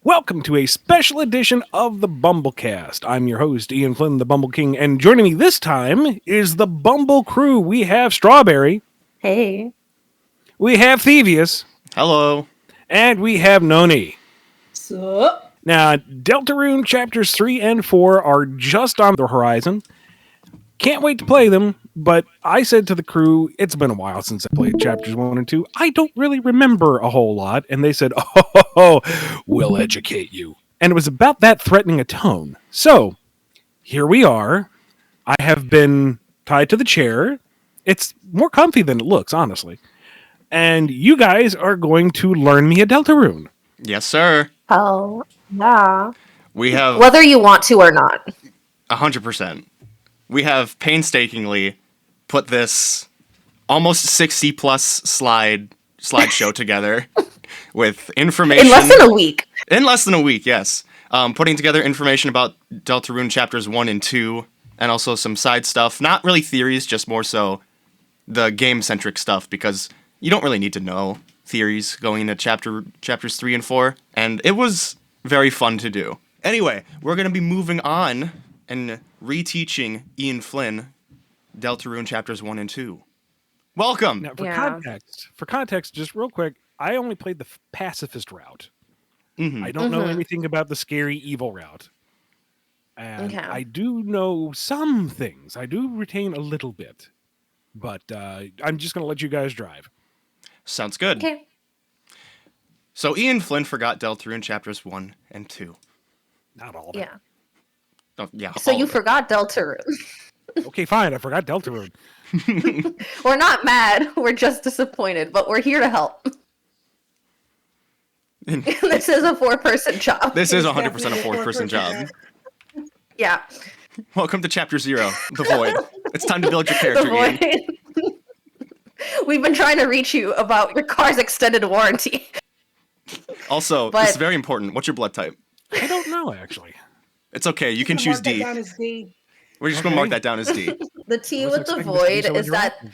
Welcome to a special edition of the BumbleKast. I'm your host, Ian Flynn, the Bumble King, and joining me this time is the BumbleKrew. We have Strawberry, Hey. we have Thievius, Hello. and we have Noni. Sup? Now, Deltarune Chapters 3 and 4 are just on the horizon. Can't wait to play them, but I said to the crew, it's been a while since I played Chapters 1 and 2. I don't really remember a whole lot, and they said, oh, we'll educate you. And it was about that threatening a tone. So, here we are. I have been tied to the chair. It's more comfy than it looks, honestly. And you guys are going to learn me a Deltarune. Yes, sir. Oh, yeah. We have Whether you want to or not. 100%. We have painstakingly put this almost 60 plus slideshow together with information In less than a week. In less than a week, yes. Putting together information about Deltarune chapters 1 and 2, and also some side stuff. Not really theories, just more so the game-centric stuff, because you don't really need to know theories going into chapters 3 and 4, and it was very fun to do. Anyway, we're going to be moving on and reteaching Ian Flynn Deltarune chapters 1 and 2. Welcome! Now, Yeah. for context, just real quick, I only played the pacifist route. Mhm. I don't know Mhm. anything about the scary evil route. And Okay. I do know some things. I do retain a little bit. But I'm just going to let you guys drive. Sounds good. Okay. So Ian Flynn forgot Deltarune chapters 1 and 2. Not all of it. Yeah. Oh, yeah. So all you of it. forgot Deltarune. Okay, fine. I forgot Deltarune. We're not mad. We're just disappointed, but we're here to help. This is a 4-person job. This is It's 100% a definitely a fourth-person job. Yeah. Welcome to Chapter 0, The Void. It's time to build your The character, Ian. void. We've been trying to reach you about your car's extended warranty. Also, But- this is very important. What's your blood type? I don't know, actually. It's okay. You can Gonna choose mark that D. down as D. We're just Okay. going to mark that down as D. The T I wasn't with the expecting this to be void so is that, interactive.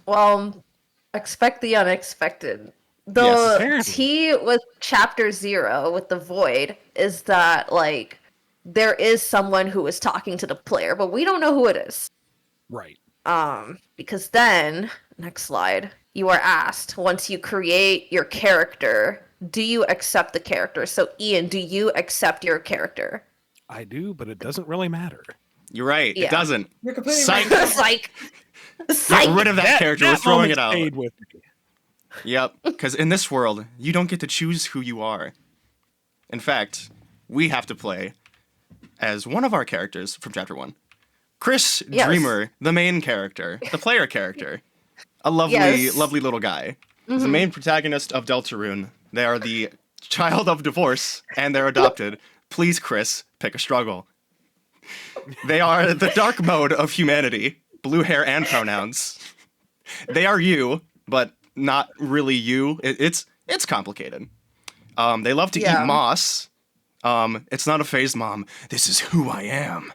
well, expect the unexpected. Yes. The Apparently. T with chapter 0 with the void is that, like, there is someone who is talking to the player, but we don't know who it is. Right. Because then, next slide, you are asked, once you create your character, do you accept the character? So, Ian, do you accept your character? I do, but it doesn't really matter. You're right. Yeah. It doesn't. You're completely Psych. right. Psych! Get Psych! rid of that character. We're throwing moment it out. stayed with me. Yep. Because in this world, you don't get to choose who you are. In fact, we have to play as one of our characters from Chapter 1. Chris Yes. Dreamer, the main character, the player character. A lovely, Yes. lovely little guy. He's the main protagonist of Deltarune. They are the child of divorce, and they're adopted. Please, Chris, pick a struggle. They are the dark mode of humanity. Blue hair and pronouns. They are you, but not really you. It's complicated. They love to Yeah. eat moss. It's not a phase, Mom. This is who I am.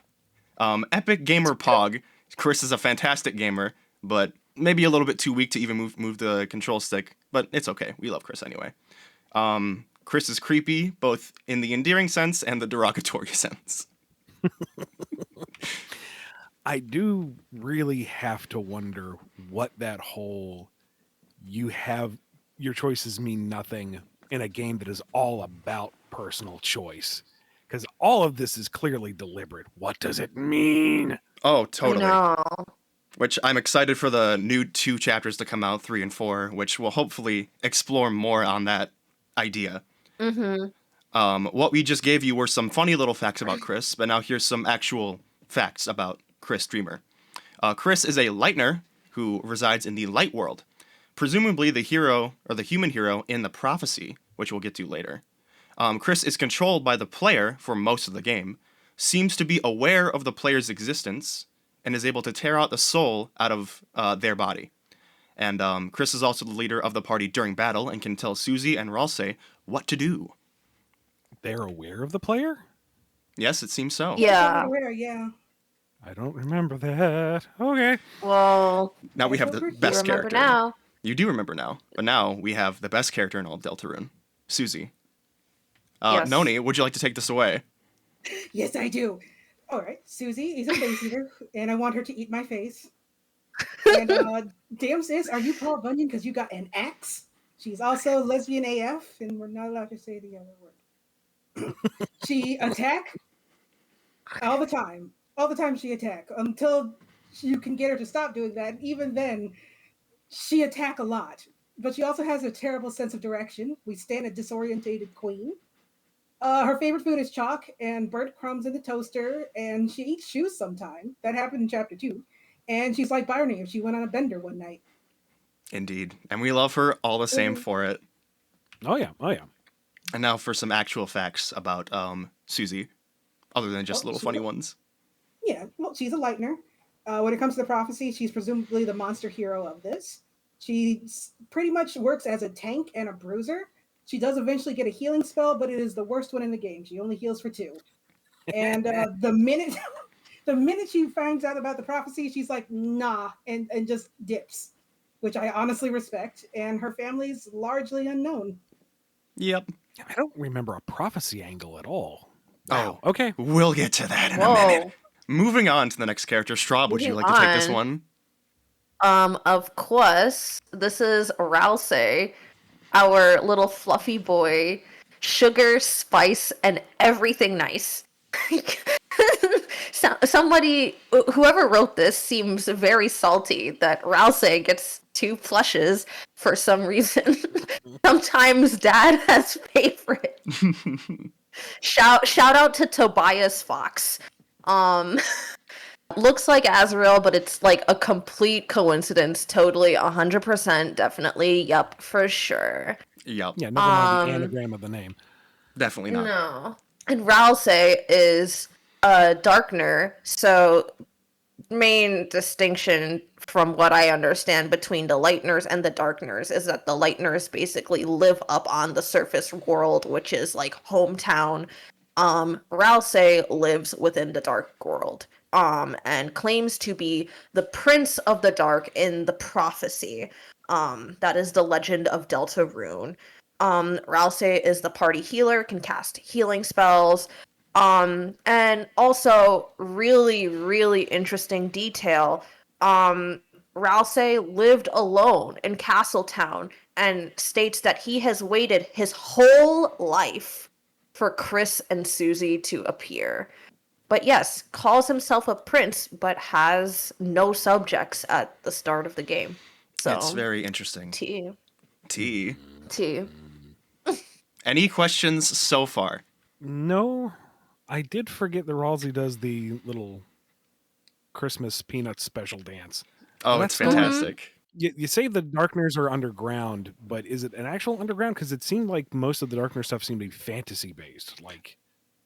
Epic gamer Pog. Chris is a fantastic gamer, but maybe a little bit too weak to even move the control stick. But it's okay. We love Chris anyway. Chris is creepy, both in the endearing sense and the derogatory sense. I do really have to wonder what that whole your choices mean nothing in a game that is all about personal choice. Because all of this is clearly deliberate. What does it mean? Oh, totally. No. Which I'm excited for the new 2 chapters to come out, 3 and 4, which will hopefully explore more on that idea. Mm-hmm. What we just gave you were some funny little facts about Chris, but now here's some actual facts about Chris Dreamer. Chris is a Lightner who resides in the Light World, presumably the hero, or the human hero, in the Prophecy, which we'll get to later. Chris is controlled by the player for most of the game, seems to be aware of the player's existence, and is able to tear out the soul out of their body. And Chris is also the leader of the party during battle and can tell Susie and Ralsei what to do. They're aware of the player? Yes, it seems so. Yeah. Where, yeah. I don't remember that. Okay. Well, Now we have the You best you remember character. now. You do remember now, but now we have the best character in all of Deltarune, Susie. Yes. Noni, would you like to take this away? Yes, I do. All right, Susie is a face eater, and I want her to eat my face. And damn sis, are you Paul Bunyan because you got an axe? She's also lesbian AF, and we're not allowed to say the other word. She attack all the time. All the time she attack until you can get her to stop doing that. Even then, she attack a lot. But she also has a terrible sense of direction. We stand a disorientated queen. Her favorite food is chalk and burnt crumbs in the toaster, and she eats shoes sometime. That happened in chapter 2. And she's like Barney if she went on a bender one night. Indeed. And we love her all the same for it. Oh yeah. And now for some actual facts about Susie, other than just little funny ones. Yeah, well, she's a lightener. When it comes to the prophecy, she's presumably the monster hero of this. She pretty much works as a tank and a bruiser. She does eventually get a healing spell, but it is the worst one in the game. She only heals for 2. And the minute the minute she finds out about the prophecy, she's like, nah, and just dips, which I honestly respect. And her family's largely unknown. Yep. I don't remember a prophecy angle at all. Wow. Oh, Okay. We'll get to that in a Whoa. minute. Moving on to the next character, Straub, would you like Moving to take this on. one? Of course, this is Rousey, our little fluffy boy, sugar, spice, and everything nice. Somebody, whoever wrote this, seems very salty that Rousey gets 2 plushes for some reason. Sometimes Dad has favorite. Shout out to Tobias Fox. Looks like Azrael, but it's like a complete coincidence. Totally, 100%, definitely. Yup, for sure. Yep. Yeah, never mind the anagram of the name. Definitely not. No. And Rousey is a Darkner, so main distinction from what I understand between the Lighteners and the Darkners is that the Lighteners basically live up on the surface world, which is like hometown. Rousey lives within the Dark World. And claims to be the Prince of the Dark in the prophecy. That is the legend of Deltarune. Rousey is the party healer, can cast healing spells. And also, really, really interesting detail. Rousey lived alone in Castletown and states that he has waited his whole life for Chris and Susie to appear. But yes, calls himself a prince, but has no subjects at the start of the game. So It's very interesting. T. T. Any Any questions so far? No, I did forget that Ralsei does the little Christmas peanuts special dance. Oh, Well, it's that's fantastic. You say the Darkners are underground, but is it an actual underground? Because it seemed like most of the Darkner stuff seemed to be fantasy based, like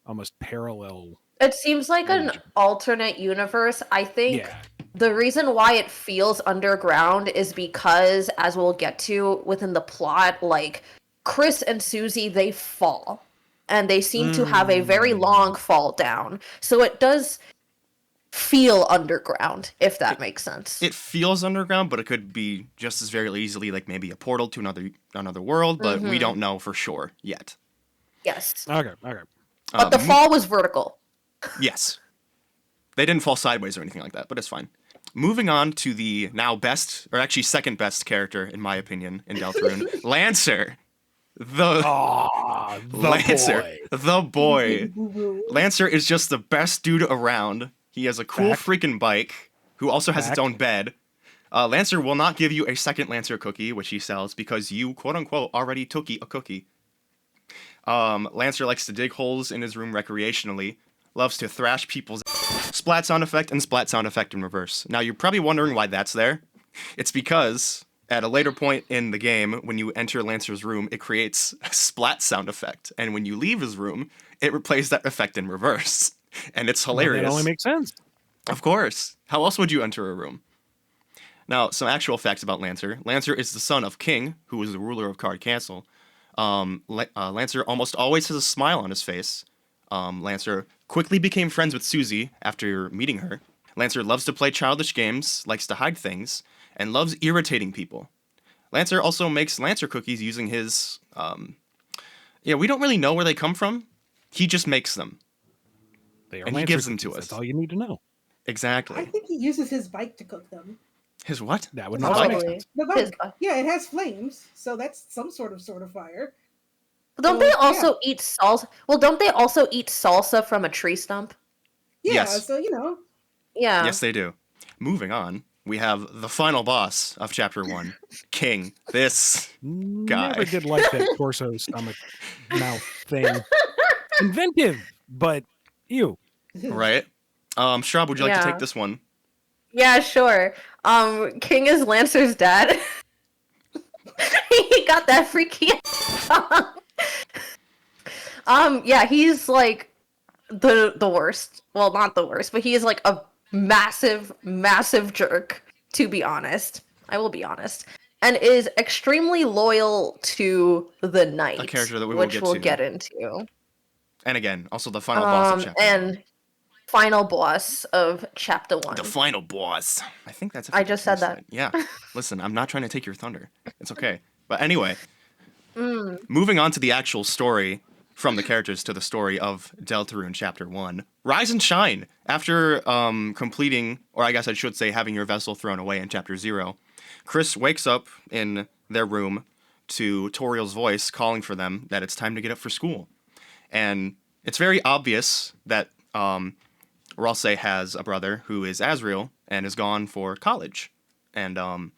almost parallel. It seems like an Religion. alternate universe. I think Yeah. the reason why it feels underground is because, as we'll get to within the plot, like Chris and Susie, they fall. And they seem to have a very long fall down. So it does feel underground, if that makes sense. It feels underground, but it could be just as very easily like maybe a portal to another world, but we don't know for sure yet. Yes. Okay. But the fall was vertical. Yes. They didn't fall sideways or anything like that, but it's fine. Moving on to the now best, or actually second best character, in my opinion, in Deltarune, Lancer. The Lancer. Boy. The boy. Lancer is just the best dude around. He has a cool Fact. freaking bike, who also has its Fact. own bed. Lancer will not give you a second Lancer cookie, which he sells, because you, quote-unquote, already tookie a cookie. Lancer likes to dig holes in his room recreationally, loves to thrash people's splat sound effect and splat sound effect in reverse. Now, you're probably wondering why that's there. It's because at a later point in the game, when you enter Lancer's room, it creates a splat sound effect. And when you leave his room, it replays that effect in reverse. And it's hilarious. That only makes sense. Of course. How else would you enter a room? Now, some actual facts about Lancer. Lancer is the son of King, who was the ruler of Card Castle. Lancer almost always has a smile on his face. Lancer quickly became friends with Susie after meeting her. Lancer loves to play childish games, likes to hide things, and loves irritating people. Lancer also makes Lancer cookies using his Yeah, we don't really know where they come from. He just makes them. They are And he Lancer gives them to cookies. us. That's all you need to know. Exactly. I think he uses his bike to cook them. His what? That would His also make Probably. sense. The His bike. Yeah, it has flames, so that's some sort of fire. Don't So, they also eat salsa? Well, don't they also eat salsa from a tree stump? Yeah, Yes. so Yeah. Yes, they do. Moving on, we have the final boss of Chapter 1, King. This guy. Never did like that torso, stomach, mouth thing. Inventive, but ew. Right? Straub, would you like to Yeah. take this one? Yeah, sure. King is Lancer's dad. He got that freaky song. Yeah, he's like the worst. Well, not the worst, but he is like a massive jerk, to be honest. I will be honest. And is extremely loyal to the knight, A character that we will which get we'll to. get into. And again, also the final boss of Chapter 1. And final boss of Chapter 1. The final boss. I think that's. I just said that. Yeah. Listen, I'm not trying to take your thunder. It's okay. But anyway, moving on to the actual story, from the characters to the story of Deltarune Chapter 1. Rise and shine. After completing, or I guess I should say having your vessel thrown away in Chapter 0, Chris wakes up in their room to Toriel's voice calling for them that it's time to get up for school. And it's very obvious that Ralsei has a brother who is Asriel and is gone for college. And the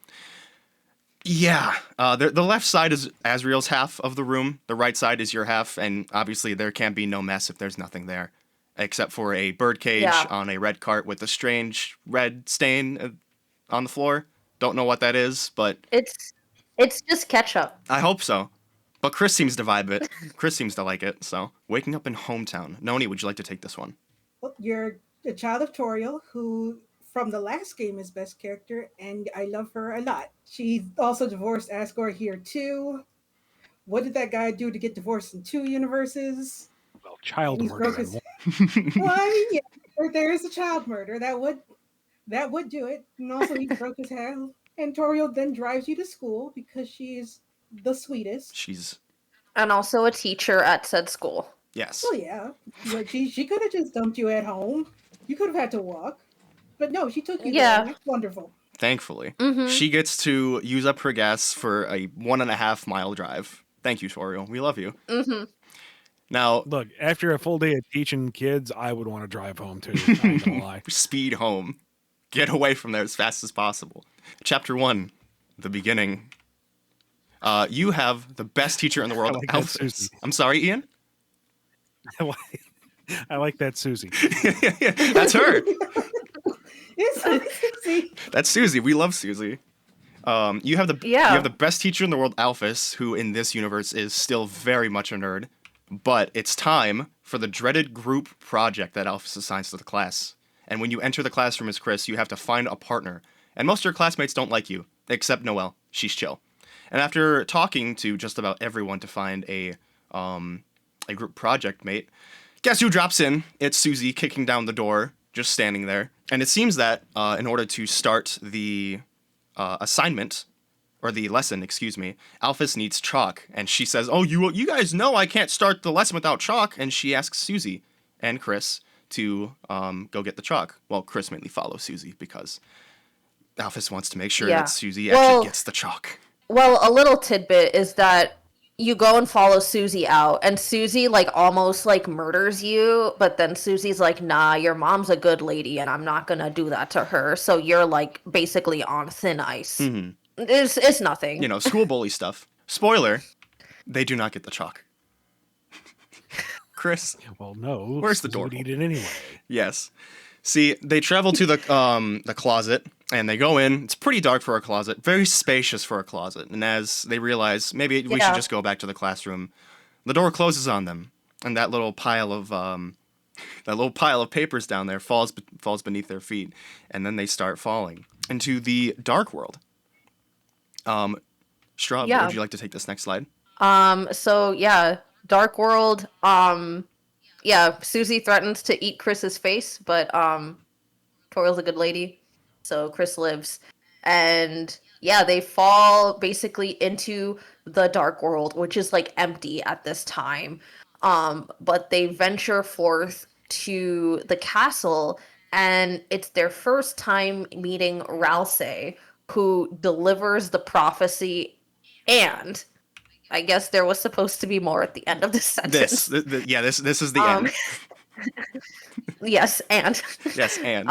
left side is Asriel's half of the room. The right side is your half. And obviously there can't be no mess if there's nothing there. Except for a birdcage on a red cart with a strange red stain on the floor. Don't know what that is, but... It's just ketchup. I hope so. But Chris seems to vibe it. Chris seems to like it, so... Waking up in hometown. Noni, would you like to take this one? Well, you're a child of Toriel, who from the last game is best character, and I love her a lot. She also divorced Asgore here too. What did that guy do to get divorced in 2 universes? Well, child He's murder. broke his- Well, I mean, yeah, there is a child murder that would do it, and also he broke his hand. And Toriel then drives you to school because she's the sweetest. She's... And also a teacher at said school. Yes. Well, yeah, but she could have just dumped you at home. You could have had to walk, but no, she took you there. That's wonderful. Thankfully. Mm-hmm. She gets to use up her gas for a 1.5 mile drive. Thank you, Toriel. We love you. Mm-hmm. Now... Look, after a full day of teaching kids, I would want to drive home too. I ain't gonna lie. Speed home. Get away from there as fast as possible. Chapter 1, the beginning. You have the best teacher in the world, like that, Alphys. Susie. I'm sorry, Ian? I like that Susie. That's her. It's Susie. That's Susie. We love Susie. You have the best teacher in the world, Alphys, who in this universe is still very much a nerd. But it's time for the dreaded group project that Alphys assigns to the class. And when you enter the classroom as Chris, you have to find a partner. And most of your classmates don't like you, except Noelle. She's chill. And after talking to just about everyone to find a group project mate, guess who drops in? It's Susie kicking down the door, just standing there. And it seems that in order to start the assignment, or the lesson, excuse me, Alphys needs chalk. And she says, oh, you guys know I can't start the lesson without chalk. And she asks Susie and Chris to go get the chalk. Well, Chris mainly follows Susie because Alphys wants to make sure that Susie actually gets the chalk. Well, a little tidbit is that you go and follow Susie out, and Susie, like, almost, like, murders you, but then Susie's like, nah, your mom's a good lady, and I'm not gonna do that to her, so you're, like, basically on thin ice. Mm-hmm. It's nothing. You know, school bully stuff. Spoiler, they do not get the chalk. Chris? Well, no. Where's the Susie door? would eat it anyway. Yes. See, they travel to the closet, and they go in. It's pretty dark for a closet, very spacious for a closet. And as they realize, maybe we should just go back to the classroom, the door closes on them, and that little pile of papers down there falls beneath their feet, and then they start falling into the dark world. Straub, would you like to take this next slide? Dark world. Susie threatens to eat Chris's face, but Toriel's a good lady, so Chris lives. And yeah, they fall basically into the dark world, which is like empty at this time. But they venture forth to the castle, and it's their first time meeting Ralsei, who delivers the prophecy. And I guess there was supposed to be more at the end of this sentence. This is the Um, end. Yes, and Yes, and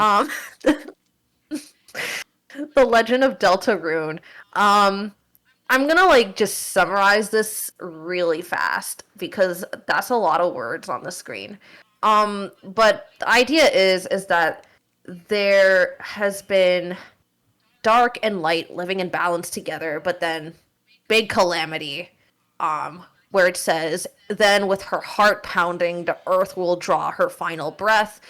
the Legend of Deltarune. I'm gonna like just summarize this really fast because that's a lot of words on the screen. But the idea is that there has been dark and light living in balance together, but then big calamity. Where it says, then with her heart pounding, the earth will draw her final breath.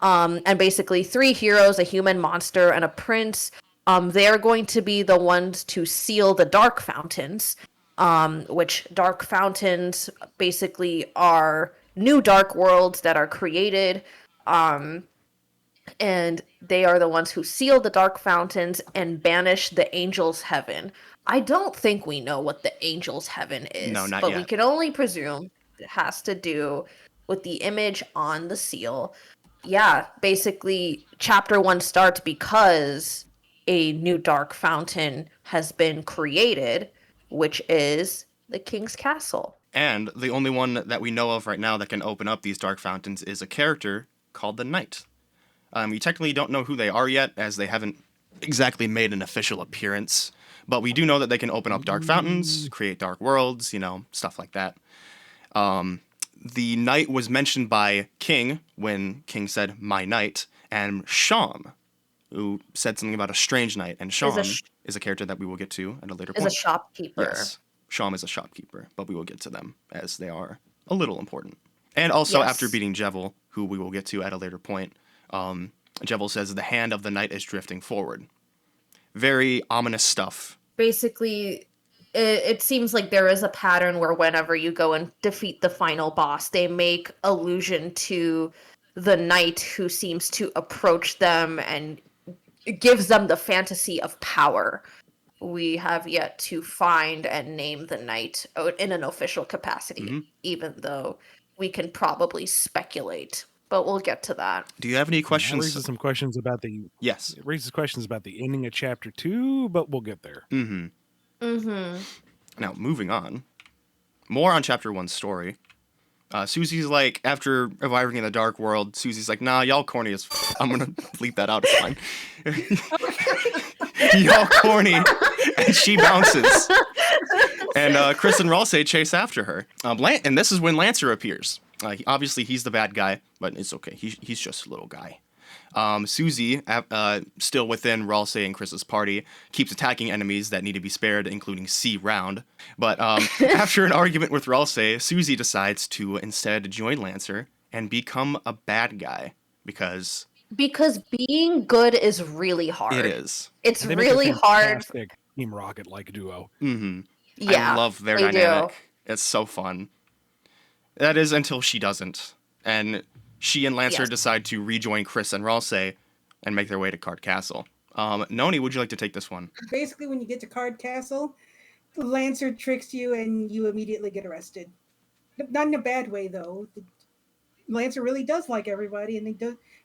And basically 3 heroes, a human monster, and a prince. They're going to be the ones to seal the dark fountains, which dark fountains basically are new dark worlds that are created. And they are the ones who seal the dark fountains and banish the angels' heaven. I don't think we know what the angels' heaven is, No, not but we yet. can only presume it has to do with the image on the seal. Yeah, basically, chapter 1 starts because a new dark fountain has been created, which is the king's castle. And the only one that we know of right now that can open up these dark fountains is a character called the Knight. We technically don't know who they are yet, as they haven't exactly made an official appearance. But we do know that they can open up dark fountains, create dark worlds, stuff like that. The Knight was mentioned by King when King said, "My Knight," and Sham, who said something about a strange knight. And Sham is a character that we will get to at a later point. Is a shopkeeper. Yes, Sham is a shopkeeper, but we will get to them as they are a little important. And also, after beating Jevil, who we will get to at a later point, Jevil says the hand of the knight is drifting forward. Very ominous stuff. Basically, it seems like there is a pattern where whenever you go and defeat the final boss, they make allusion to the knight who seems to approach them and gives them the fantasy of power. We have yet to find and name the knight in an official capacity, even though we can probably speculate. But we'll get to that. Do you have any questions? That raises some questions about the Yes. It raises questions about the ending of chapter 2, but we'll get there. Now, moving on. More on chapter 1's story. Susie's like, after arriving in the dark world, Susie's like, nah, y'all corny as I'm gonna bleep that out, it's fine. Y'all corny. And she bounces. And Chris and Ralsei chase after her. And this is when Lancer appears. Obviously, he's the bad guy, but it's okay. He's just a little guy. Susie, still within Ralsei and Chris's party, keeps attacking enemies that need to be spared, including C Round. But after an argument with Ralsei, Susie decides to instead join Lancer and become a bad guy because being good is really hard. it is. It's And they make a really hard. fantastic Team Rocket-like duo. Yeah, I love their they dynamic. do. It's so fun. That is until she doesn't. And she and Lancer decide to rejoin Chris and Ralsei and make their way to Card Castle. Noni, would you like to take this one? Basically, when you get to Card Castle, Lancer tricks you and you immediately get arrested. Not in a bad way, though. Lancer really does like everybody, and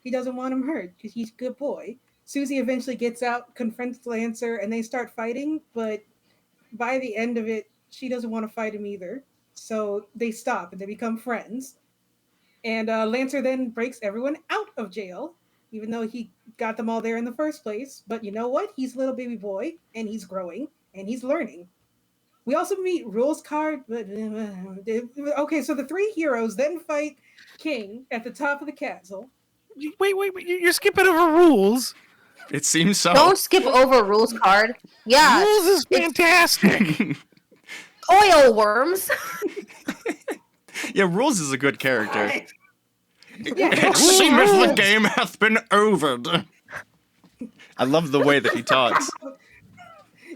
he doesn't want him hurt because he's a good boy. Susie eventually gets out, confronts Lancer, and they start fighting, but by the end of it, she doesn't want to fight him either. So they stop and they become friends. And Lancer then breaks everyone out of jail, even though he got them all there in the first place. But you know what? He's a little baby boy, and he's growing, and he's learning. We also meet Rules Card. Okay, so the 3 heroes then fight King at the top of the castle. Wait, you're skipping over Rules. It seems so. Don't skip over Rules Card. Yeah. Rules is fantastic. Oil worms. Yeah, Rules is a good character. Yeah, It seemeth the game hath been overed. I love the way that he talks.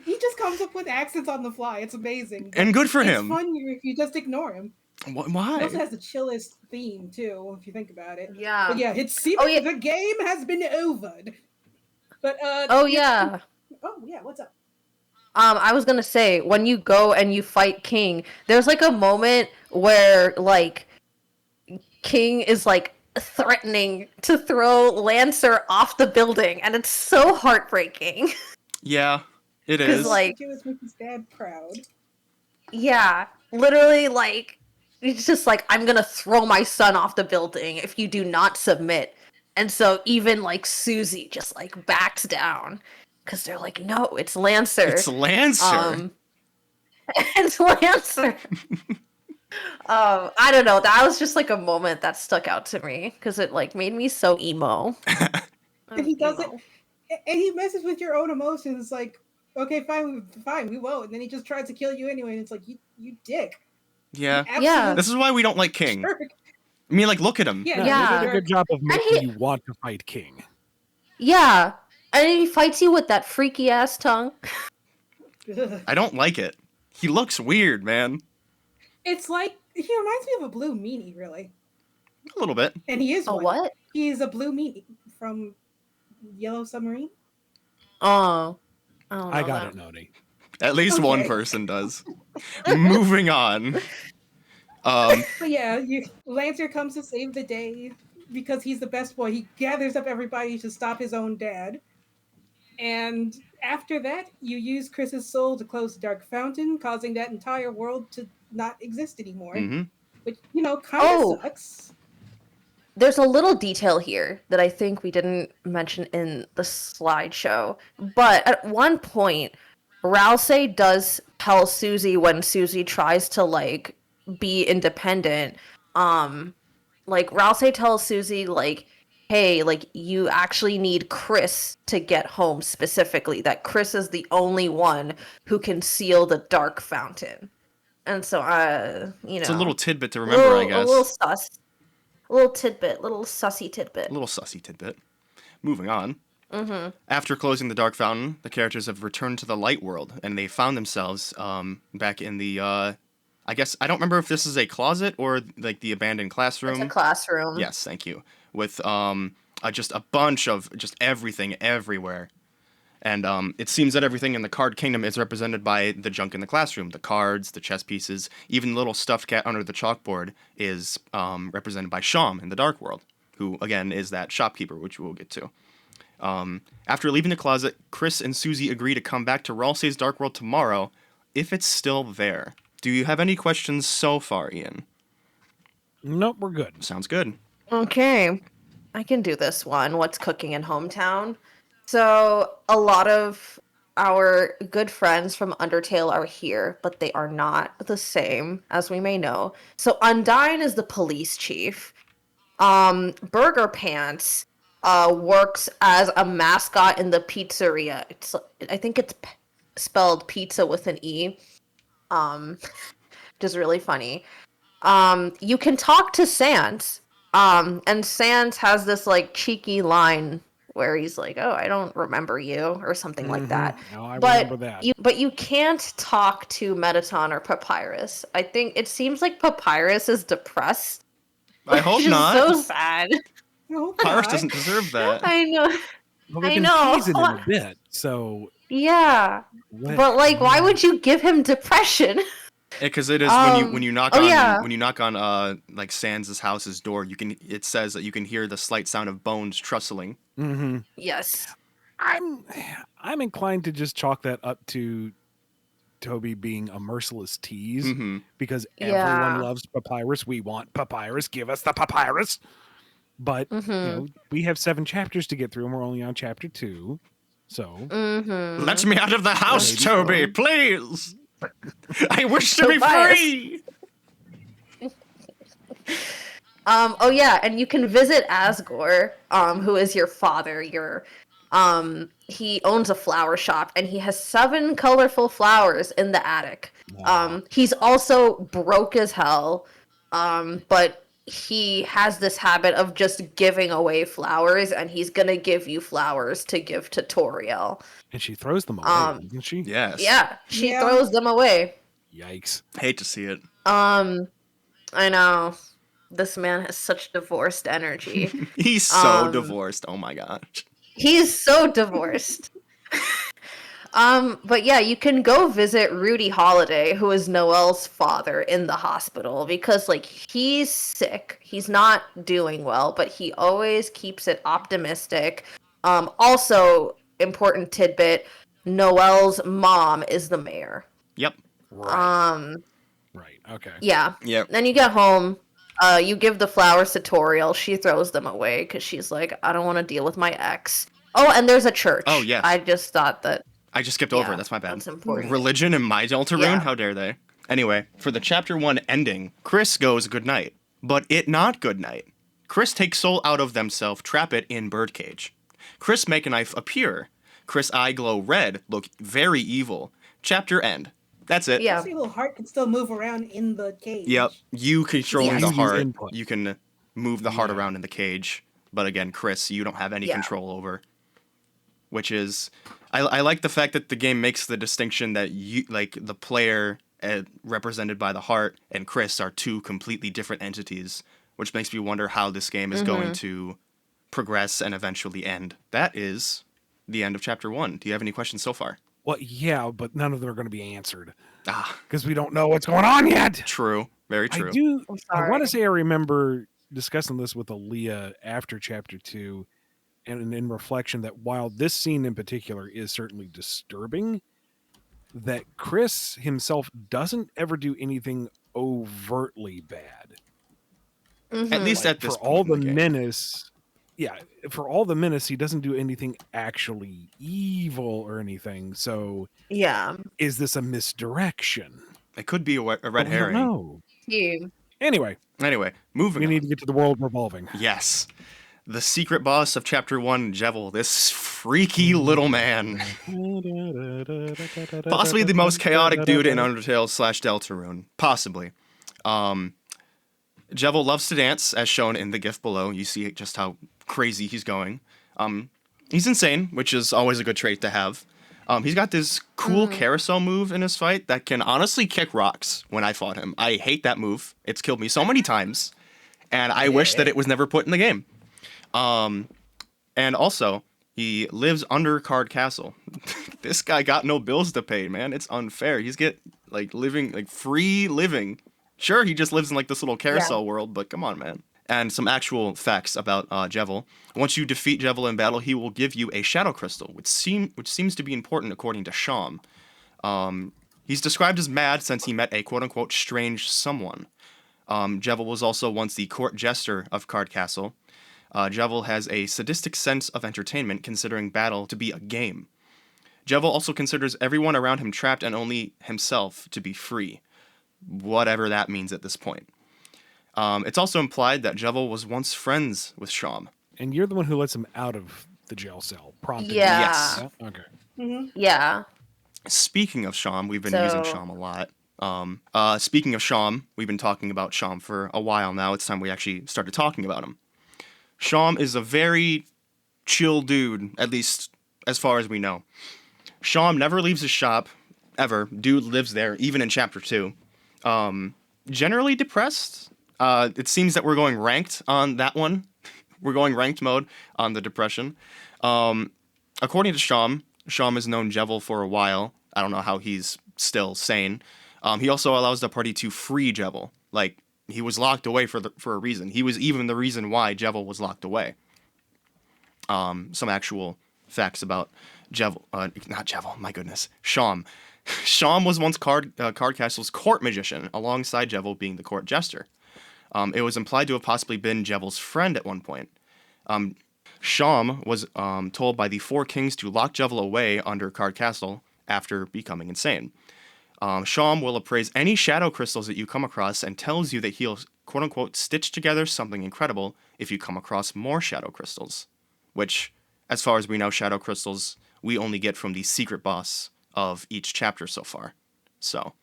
he just comes up with accents on the fly. It's amazing. And good for it's him. It's fun if you just ignore him. Why? It also has the chillest theme, too, if you think about it. Yeah. But yeah, it seems the game has been overed. But Oh yeah. Oh yeah, what's up? I was gonna say, when you go and you fight King, there's like a moment where like King is like threatening to throw Lancer off the building, and it's so heartbreaking. Yeah, it Because is. like, it was make his dad proud. yeah, literally like it's just like I'm gonna throw my son off the building if you do not submit. And so even like Susie just like backs down because they're like, no, it's Lancer. It's Lancer. It's Lancer. I don't know. That was just like a moment that stuck out to me because it like made me so emo. And he does it, and he messes with your own emotions. Like, okay, fine, we won't. And then he just tries to kill you anyway. And it's like, you dick. Yeah. You Yeah. absolute This is why we don't like King. jerk. I mean, like, look at him. Yeah, No, Yeah. they did a good job of making he- you want to fight King. Yeah, and he fights you with that freaky ass tongue. Ugh. I don't like it. He looks weird, man. It's like he reminds me of a blue meanie, really. A little bit. And he is Oh, one. what? He is a blue meanie from Yellow Submarine. Oh, I don't know I got that. it, Noni. At least one Okay. person does. Moving on. But yeah, Lancer comes to save the day because he's the best boy. He gathers up everybody to stop his own dad. And after that, you use Chris's soul to close the Dark Fountain, causing that entire world to not exist anymore. hmm Which, kind of Oh. sucks. There's a little detail here that I think we didn't mention in the slideshow. But at one point, Rousey does tell Susie when Susie tries to like be independent. Like Rousey tells Susie like, hey, like you actually need Chris to get home specifically. That Chris is the only one who can seal the Dark Fountain. And so, It's a little tidbit to remember, I guess. A little sus. A little tidbit, little sussy tidbit. A little sussy tidbit. Moving on. Mm-hmm. After closing the Dark Fountain, the characters have returned to the Light World, and they found themselves back in the, I guess, I don't remember if this is a closet or, like, the abandoned classroom. It's a classroom. Yes, thank you. With just a bunch of just everything everywhere. And it seems that everything in the Card Kingdom is represented by the junk in the classroom. The cards, the chess pieces, even the little stuffed cat under the chalkboard is represented by Sham in the Dark World, who, again, is that shopkeeper, which we'll get to. After leaving the closet, Chris and Susie agree to come back to Ralsei's Dark World tomorrow, if it's still there. Do you have any questions so far, Ian? Nope, we're good. Sounds good. Okay. I can do this one. What's cooking in hometown? So, a lot of our good friends from Undertale are here, but they are not the same, as we may know. So, Undyne is the police chief. Burger Pants works as a mascot in the pizzeria. I think it's spelled pizza with an E. Which is really funny. You can talk to Sans. And Sans has this like cheeky line where he's like, "Oh, I don't remember you," or something like that. No, I But remember that. you can't talk to Metaton or Papyrus. I think it seems like Papyrus is depressed. I hope Which is not. so sad. No, Pyrus God. doesn't deserve that. I know. Well, they've I been know. teasing him a bit, so... Yeah, what- but like, why would you give him depression? Because it is when you knock oh, on yeah. when you knock on like Sans' house's door, it says that you can hear the slight sound of bones trustling. Mhm. Yes. I'm inclined to just chalk that up to Toby being a merciless tease, hmm because Yeah. everyone loves Papyrus. We want Papyrus. Give us the Papyrus. But Mm-hmm. we have 7 chapters to get through, and we're only on chapter 2. So Mm-hmm. Let me out of the house, Maybe Toby, so. please. I wish to be Tobias. free. Oh yeah, and you can visit Asgore, who is your father. He owns a flower shop, and he has 7 colorful flowers in the attic. He's also broke as hell, but he has this habit of just giving away flowers, and he's gonna give you flowers to give to Toriel. and she throws them away, doesn't she? Yes. Yeah, she Yeah. throws them away. Yikes. Hate to see it. I know. This man has such divorced energy. He's so divorced. Oh my gosh. He's so divorced. But yeah, you can go visit Rudy Holiday, who is Noelle's father, in the hospital because like he's sick. He's not doing well, but he always keeps it optimistic. Also important tidbit, Noelle's mom is the mayor. Yep. Right. Right. Okay. Yeah. Yep. Then you get home, you give the flowers to Toriel. She throws them away because she's like, I don't want to deal with my ex. Oh, and there's a church. Oh, yes. I just thought that. I just skipped over it. That's my bad. That's important. Religion in my Deltarune? Yeah. How dare they? Anyway, for the chapter 1 ending, Chris goes goodnight. But it not goodnight. Chris takes soul out of themself, trap it in birdcage. Chris make a knife appear. Chris eye glow red, look very evil. Chapter end. That's it. Yeah. See, little heart can still move around in the cage. Yep. You controlling Yes. the Use heart. input. You can move the heart Yeah. around in the cage. But again, Chris, you don't have any Yeah. control over. Which is, I like the fact that the game makes the distinction that you, like the player represented by the heart and Chris are two completely different entities, which makes me wonder how this game is going to progress and eventually end. That is the end of chapter 1. Do you have any questions so far? Well, yeah, but none of them are going to be answered Ah, because we don't know what's going on yet. true. Very true. I want to say I remember discussing this with Aaliyah after chapter 2, and in reflection that while this scene in particular is certainly disturbing, that Chris himself doesn't ever do anything overtly bad. At least at this For all point in the game. menace, yeah, for all the menace, he doesn't do anything actually evil or anything. So, Yeah. is this a misdirection? It could be a red But we don't herring. know. You. Anyway, Anyway, moving we on. need to get to the world revolving. Yes. The secret boss of chapter 1, Jevil, this freaky little man. Possibly the most chaotic dude in Undertale / Deltarune. Possibly. Jevil loves to dance, as shown in the GIF below. You see just how crazy he's going. He's insane, which is always a good trait to have. He's got this cool carousel move in his fight that can honestly kick rocks when I fought him. I hate that move. It's killed me so many times, and I wish that it was never put in the game. And also, he lives under Card Castle. This guy got no bills to pay, man. It's unfair. He's living free living. Sure, he just lives in like this little carousel world, but come on, man. And some actual facts about Jevil. Once you defeat Jevil in battle, he will give you a shadow crystal, which seems to be important according to Sham. He's described as mad since he met a quote-unquote strange someone. Jevil was also once the court jester of Card Castle. Jevil has a sadistic sense of entertainment, considering battle to be a game. Jevil also considers everyone around him trapped and only himself to be free. Whatever that means at this point. It's also implied that Jevil was once friends with Sham. And you're the one who lets him out of the jail cell, prompting Yeah. Yes. him. Yeah? Okay. Yeah. Speaking of Sham, we've been using Sham a lot. Speaking of Sham, we've been talking about Sham for a while now. It's time we actually started talking about him. Sham is a very chill dude, at least as far as we know. Sham never leaves his shop, ever. Dude lives there, even in chapter 2. Generally depressed. It seems that we're going ranked on that one. We're going ranked mode on the depression. According to Sham has known Jevil for a while. I don't know how he's still sane. He also allows the party to free Jevil. Like, he was locked away for a reason. He was even the reason why Jevil was locked away. Some actual facts about Jevil. Not Jevil, my goodness. Sham. Sham was once Card Castle's court magician, alongside Jevil being the court jester. It was implied to have possibly been Jevil's friend at one point. Sham was told by the four kings to lock Jevil away under Card Castle after becoming insane. Sham will appraise any shadow crystals that you come across and tells you that he'll, quote-unquote, stitch together something incredible if you come across more shadow crystals. Which, as far as we know, shadow crystals we only get from the secret boss of each chapter so far. So,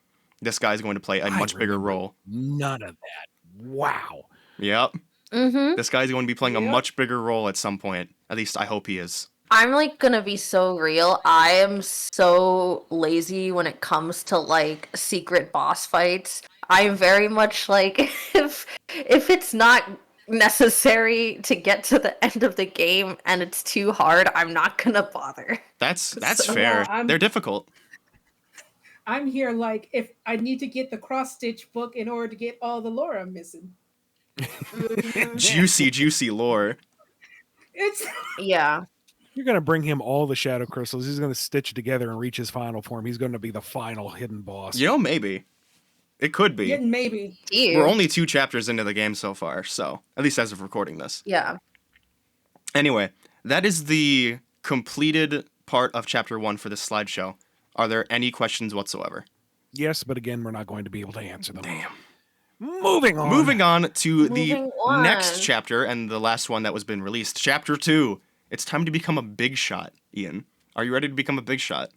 this guy's going to play a much bigger role. None of that. Wow. Yep. Mm-hmm. This guy's going to be playing a much bigger role at some point. At least I hope he is. I'm like gonna be so real. I am so lazy when it comes to like secret boss fights. I'm very much like if it's not necessary to get to the end of the game and it's too hard, I'm not gonna bother. That's So- fair. Yeah, They're difficult. I'm here like if I need to get the cross stitch book in order to get all the lore I'm missing. Juicy lore. It's Yeah. You're going to bring him all the shadow crystals. He's going to stitch together and reach his final form. He's going to be the final hidden boss. You know, maybe. It could be. yeah, maybe. We're only 2 chapters into the game so far, so at least as of recording this. Yeah. Anyway, that is the completed part of chapter 1 for this slideshow. Are there any questions whatsoever? Yes, but again, we're not going to be able to answer them. Damn. Moving on. Moving on to the Moving on. next chapter and the last one that was been released. Chapter 2. It's time to become a big shot, Ian. Are you ready to become a big shot?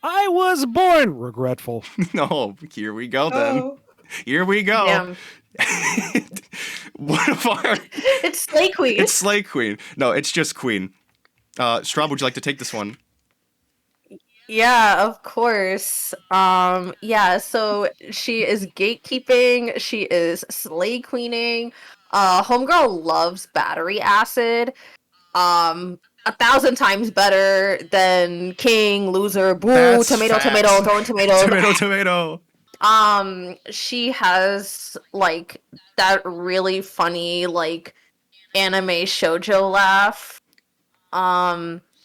I was born regretful. No, here we go then. Oh, Here we go. Damn. One of our... It's Slay Queen. It's Slay Queen. No, it's just Queen. Straub, would you like to take this one? Yeah, of course. Yeah, so she is gatekeeping, she is slay queening. Homegirl loves battery acid. 1,000 times better than king, loser, boo, That's tomato, facts. tomato, throwing tomatoes. Tomato. She has like that really funny like anime shoujo laugh.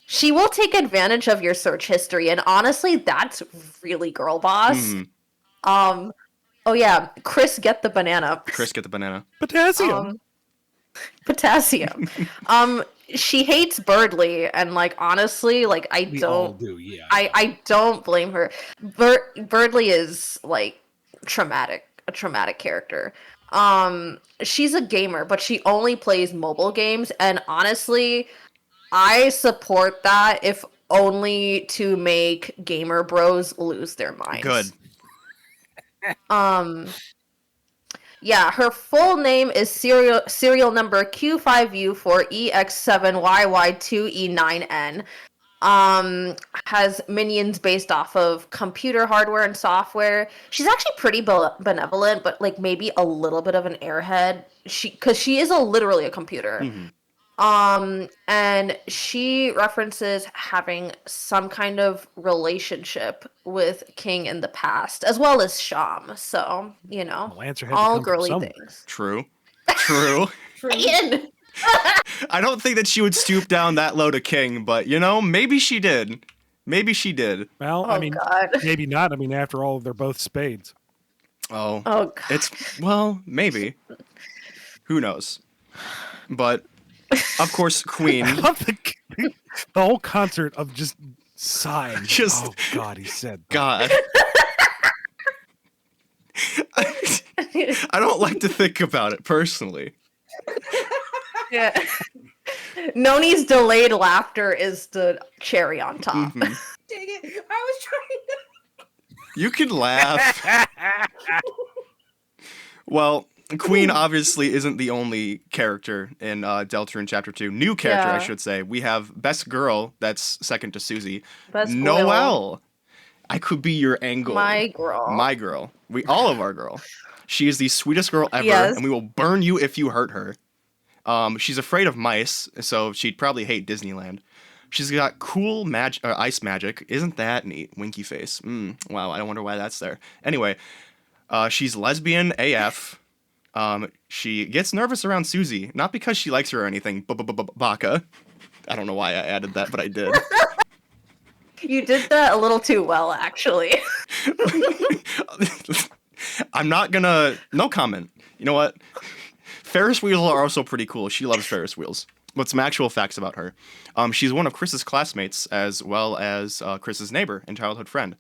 She will take advantage of your search history, and honestly, that's really girl boss. Mhm. Oh yeah, Chris, get the banana. Chris, get the banana. Potassium. Potassium. She hates Birdly, and like honestly, like we all do, yeah. I don't blame her. Birdly is like a traumatic character. She's a gamer, but she only plays mobile games, and honestly, I support that if only to make gamer bros lose their minds. Good. Yeah, her full name is serial number Q5U4EX7YY2E9N. Has minions based off of computer hardware and software. She's actually pretty benevolent, but like maybe a little bit of an airhead. Because she is literally a computer. Mm-hmm. And she references having some kind of relationship with King in the past, as well as Sham. So, you know, Well, answer had to all come from girly somewhere. things. True. true. Ian! I don't think that she would stoop down that low to King, but you know, maybe she did. Maybe she did. Well, Oh, I mean, God. maybe not. I mean, after all, they're both spades. Oh. Oh, God. It's, well, maybe. Who knows? But, of course, Queen. I love the whole concert of just sighing. Just- oh, God, he said that. God. I don't like to think about it personally. Yeah. Noni's delayed laughter is the cherry on top. Mhm. Dang it! I was trying to. You can laugh. Well, Queen obviously isn't the only character in Deltarune Chapter 2. New character, I Yeah. should say. We have Best Girl, that's second to Susie. Best Noelle. I could be your angle. My girl. My girl. All of our girl. She is the sweetest girl ever, Yes. and we will burn you if you hurt her. She's afraid of mice, so she'd probably hate Disneyland. She's got cool ice magic. Isn't that neat? Winky face. Wow, I wonder why that's there. Anyway, she's lesbian AF. She gets nervous around Susie, not because she likes her or anything. Baka. I don't know why I added that, but I did. You did that a little too well, actually. I'm not gonna... No comment. You know what? Ferris wheels are also pretty cool. She loves Ferris wheels. But some actual facts about her. She's one of Chris's classmates, as well as Chris's neighbor and childhood friend.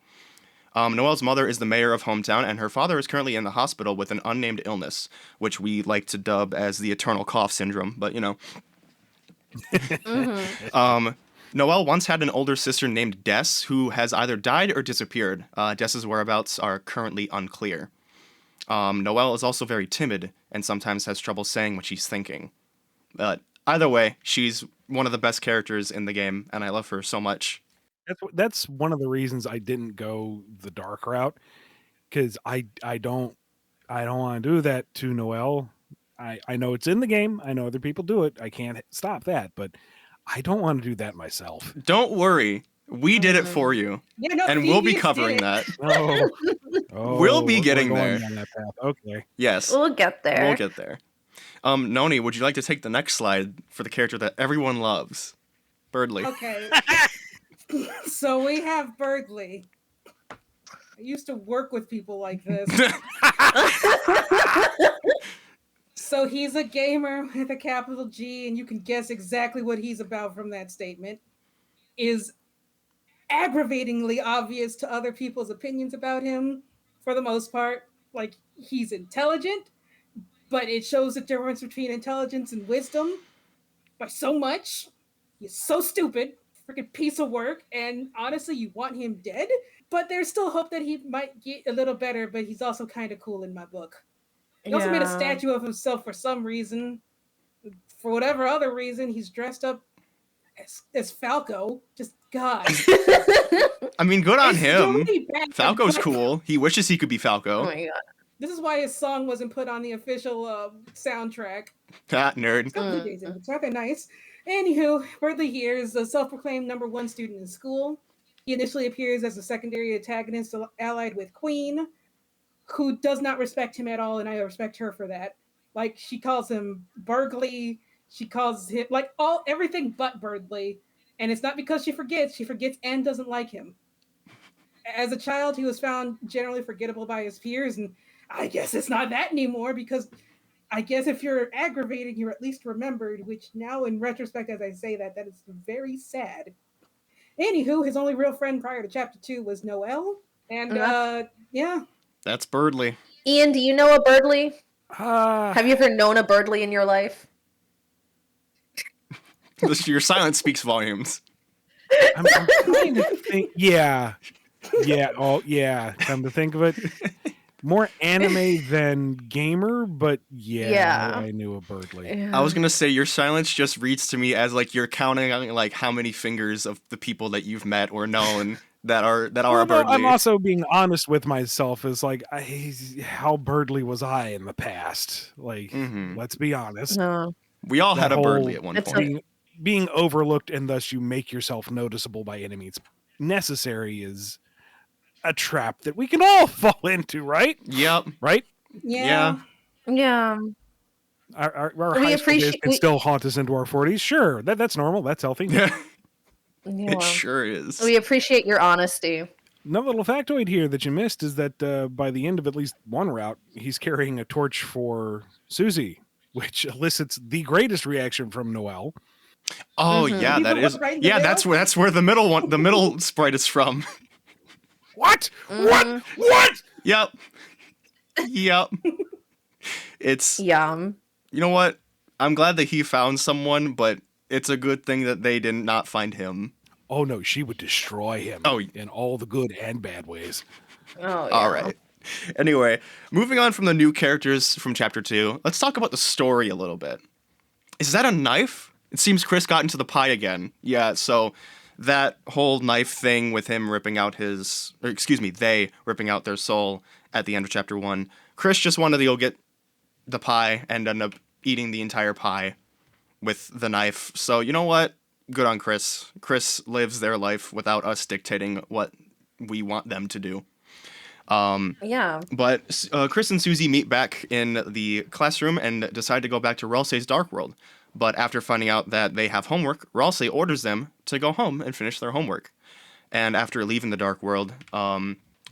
Noelle's mother is the mayor of Hometown, and her father is currently in the hospital with an unnamed illness, which we like to dub as the eternal cough syndrome, but you know. Noelle once had an older sister named Des, who has either died or disappeared. Des's whereabouts are currently unclear. Noelle is also very timid, and sometimes has trouble saying what she's thinking. But either way, she's one of the best characters in the game, and I love her so much. That's one of the reasons I didn't go the dark route, because I don't want to do that to Noelle. I know it's in the game. I know other people do it. I can't stop that, but I don't want to do that myself. Don't worry. We did it for you. Yeah, no, And we'll be Phoebe covering did. that. Oh, We'll be we're getting going there. down that path. Okay. Yes. We'll get there. We'll get there. Noni, would you like to take the next slide for the character that everyone loves? Birdly. Okay. So we have Birdly. I used to work with people like this. So he's a gamer with a capital G, and you can guess exactly what he's about from that statement. Is aggravatingly obvious to other people's opinions about him for the most part. Like, he's intelligent, but it shows the difference between intelligence and wisdom by so much. He's so stupid, freaking piece of work, and honestly, you want him dead. But there's still hope that he might get a little better, but he's also kind of cool in my book. He also made a statue of himself for some reason. For whatever other reason, he's dressed up as Falco. Just God. I mean, good on It's him. really bad, Falco's but cool. He wishes he could be Oh Falco. my god. This is why his song wasn't put on the official soundtrack. Ah, nerd. It's got Blue Jays in it. It's rather nice. Anywho, Birdly here is the self-proclaimed #1 student in school. He initially appears as a secondary antagonist allied with Queen, who does not respect him at all, and I respect her for that. Like, she calls him Burgley. She calls him like everything but Birdly, and it's not because she forgets. She forgets and doesn't like him. As a child, he was found generally forgettable by his peers, and I guess it's not that anymore because I guess if you're aggravated, you're at least remembered, which now in retrospect, as I say that is very sad. Anywho, his only real friend prior to chapter 2 was Noelle. And yeah. That's Birdly. Ian, do you know a Birdly? Uh, Have you ever known a Birdly in your life? Your silence speaks volumes. I'm trying to think. Yeah. Oh, yeah. Come to think of it, more anime than gamer, but Yeah. I knew a Birdly. Yeah. I was gonna say your silence just reads to me as like you're counting on like how many fingers of the people that you've met or known that are Well, a no, Birdly. I'm also being honest with myself. Is like, how Birdly was I in the past? Like, Mhm. let's be honest. No. We all That had a whole Birdly at one It's point. being overlooked, and thus you make yourself noticeable by enemies necessary, is a trap that we can all fall into, right? Yep. Right? Yeah. Yeah. Our We high school days appreciate- can we- still haunt us into our 40s. Sure, that's normal. That's healthy. Yeah. Yeah. It sure is. We appreciate your honesty. Another little factoid here that you missed is that by the end of at least one route, he's carrying a torch for Susie, which elicits the greatest reaction from Noelle. Oh Mhm. yeah, You that put is. one right in the Yeah, middle? that's where the middle sprite is from. What? Mhm. What? Yep. Yep. It's Yum. you know what? I'm glad that he found someone, but it's a good thing that they did not find him. Oh no, she would destroy him. Oh. In all the good and bad ways. Oh, yeah. All right. Anyway, moving on from the new characters from chapter 2, let's talk about the story a little bit. Is that a knife? It seems Chris got into the pie again. Yeah, so that whole knife thing with him ripping out they ripping out their soul at the end of chapter 1. Chris just wanted to go get the pie and end up eating the entire pie with the knife. So, you know what? Good on Chris. Chris lives their life without us dictating what we want them to do. Yeah. But Chris and Susie meet back in the classroom and decide to go back to Ralsei's Dark World. But after finding out that they have homework, Ralsei orders them to go home and finish their homework. And after leaving the Dark World,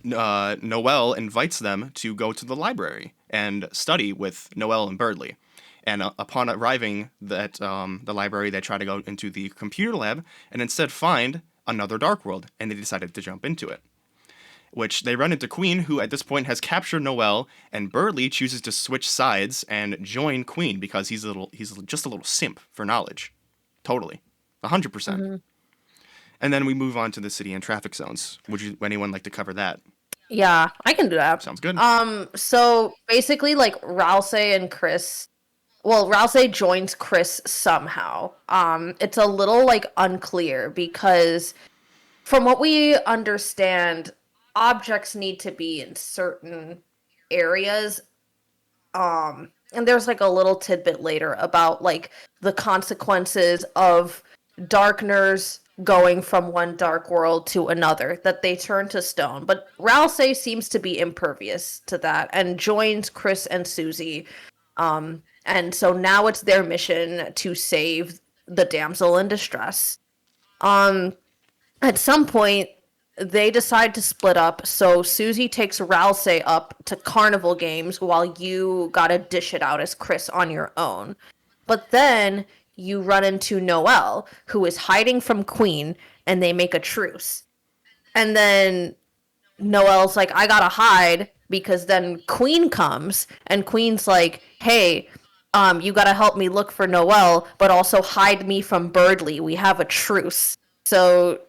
Noelle invites them to go to the library and study with Noelle and Birdly. And upon arriving at the library, they try to go into the computer lab and instead find another Dark World, and they decided to jump into it. Which they run into Queen, who at this point has captured Noelle, and Birdly chooses to switch sides and join Queen because he's just a little simp for knowledge. Totally. 100%. Mm-hmm. And then we move on to the city and traffic zones. Would anyone like to cover that? Yeah, I can do that. Sounds good. So basically, like, Ralsei and Chris. Well, Ralsei joins Chris somehow. It's a little like unclear because from what we understand, objects need to be in certain areas and there's like a little tidbit later about like the consequences of Darkners going from one dark world to another, that they turn to stone. But Ralsei seems to be impervious to that and joins Chris and Susie. And so now it's their mission to save the damsel in distress. Um, at some point, they decide to split up, so Susie takes Ralsei up to carnival games while you gotta dish it out as Chris on your own. But then you run into Noelle, who is hiding from Queen, and they make a truce. And then Noelle's like, I gotta hide because then Queen comes, and Queen's like, hey, you gotta help me look for Noelle, but also hide me from Birdley. We have a truce. So,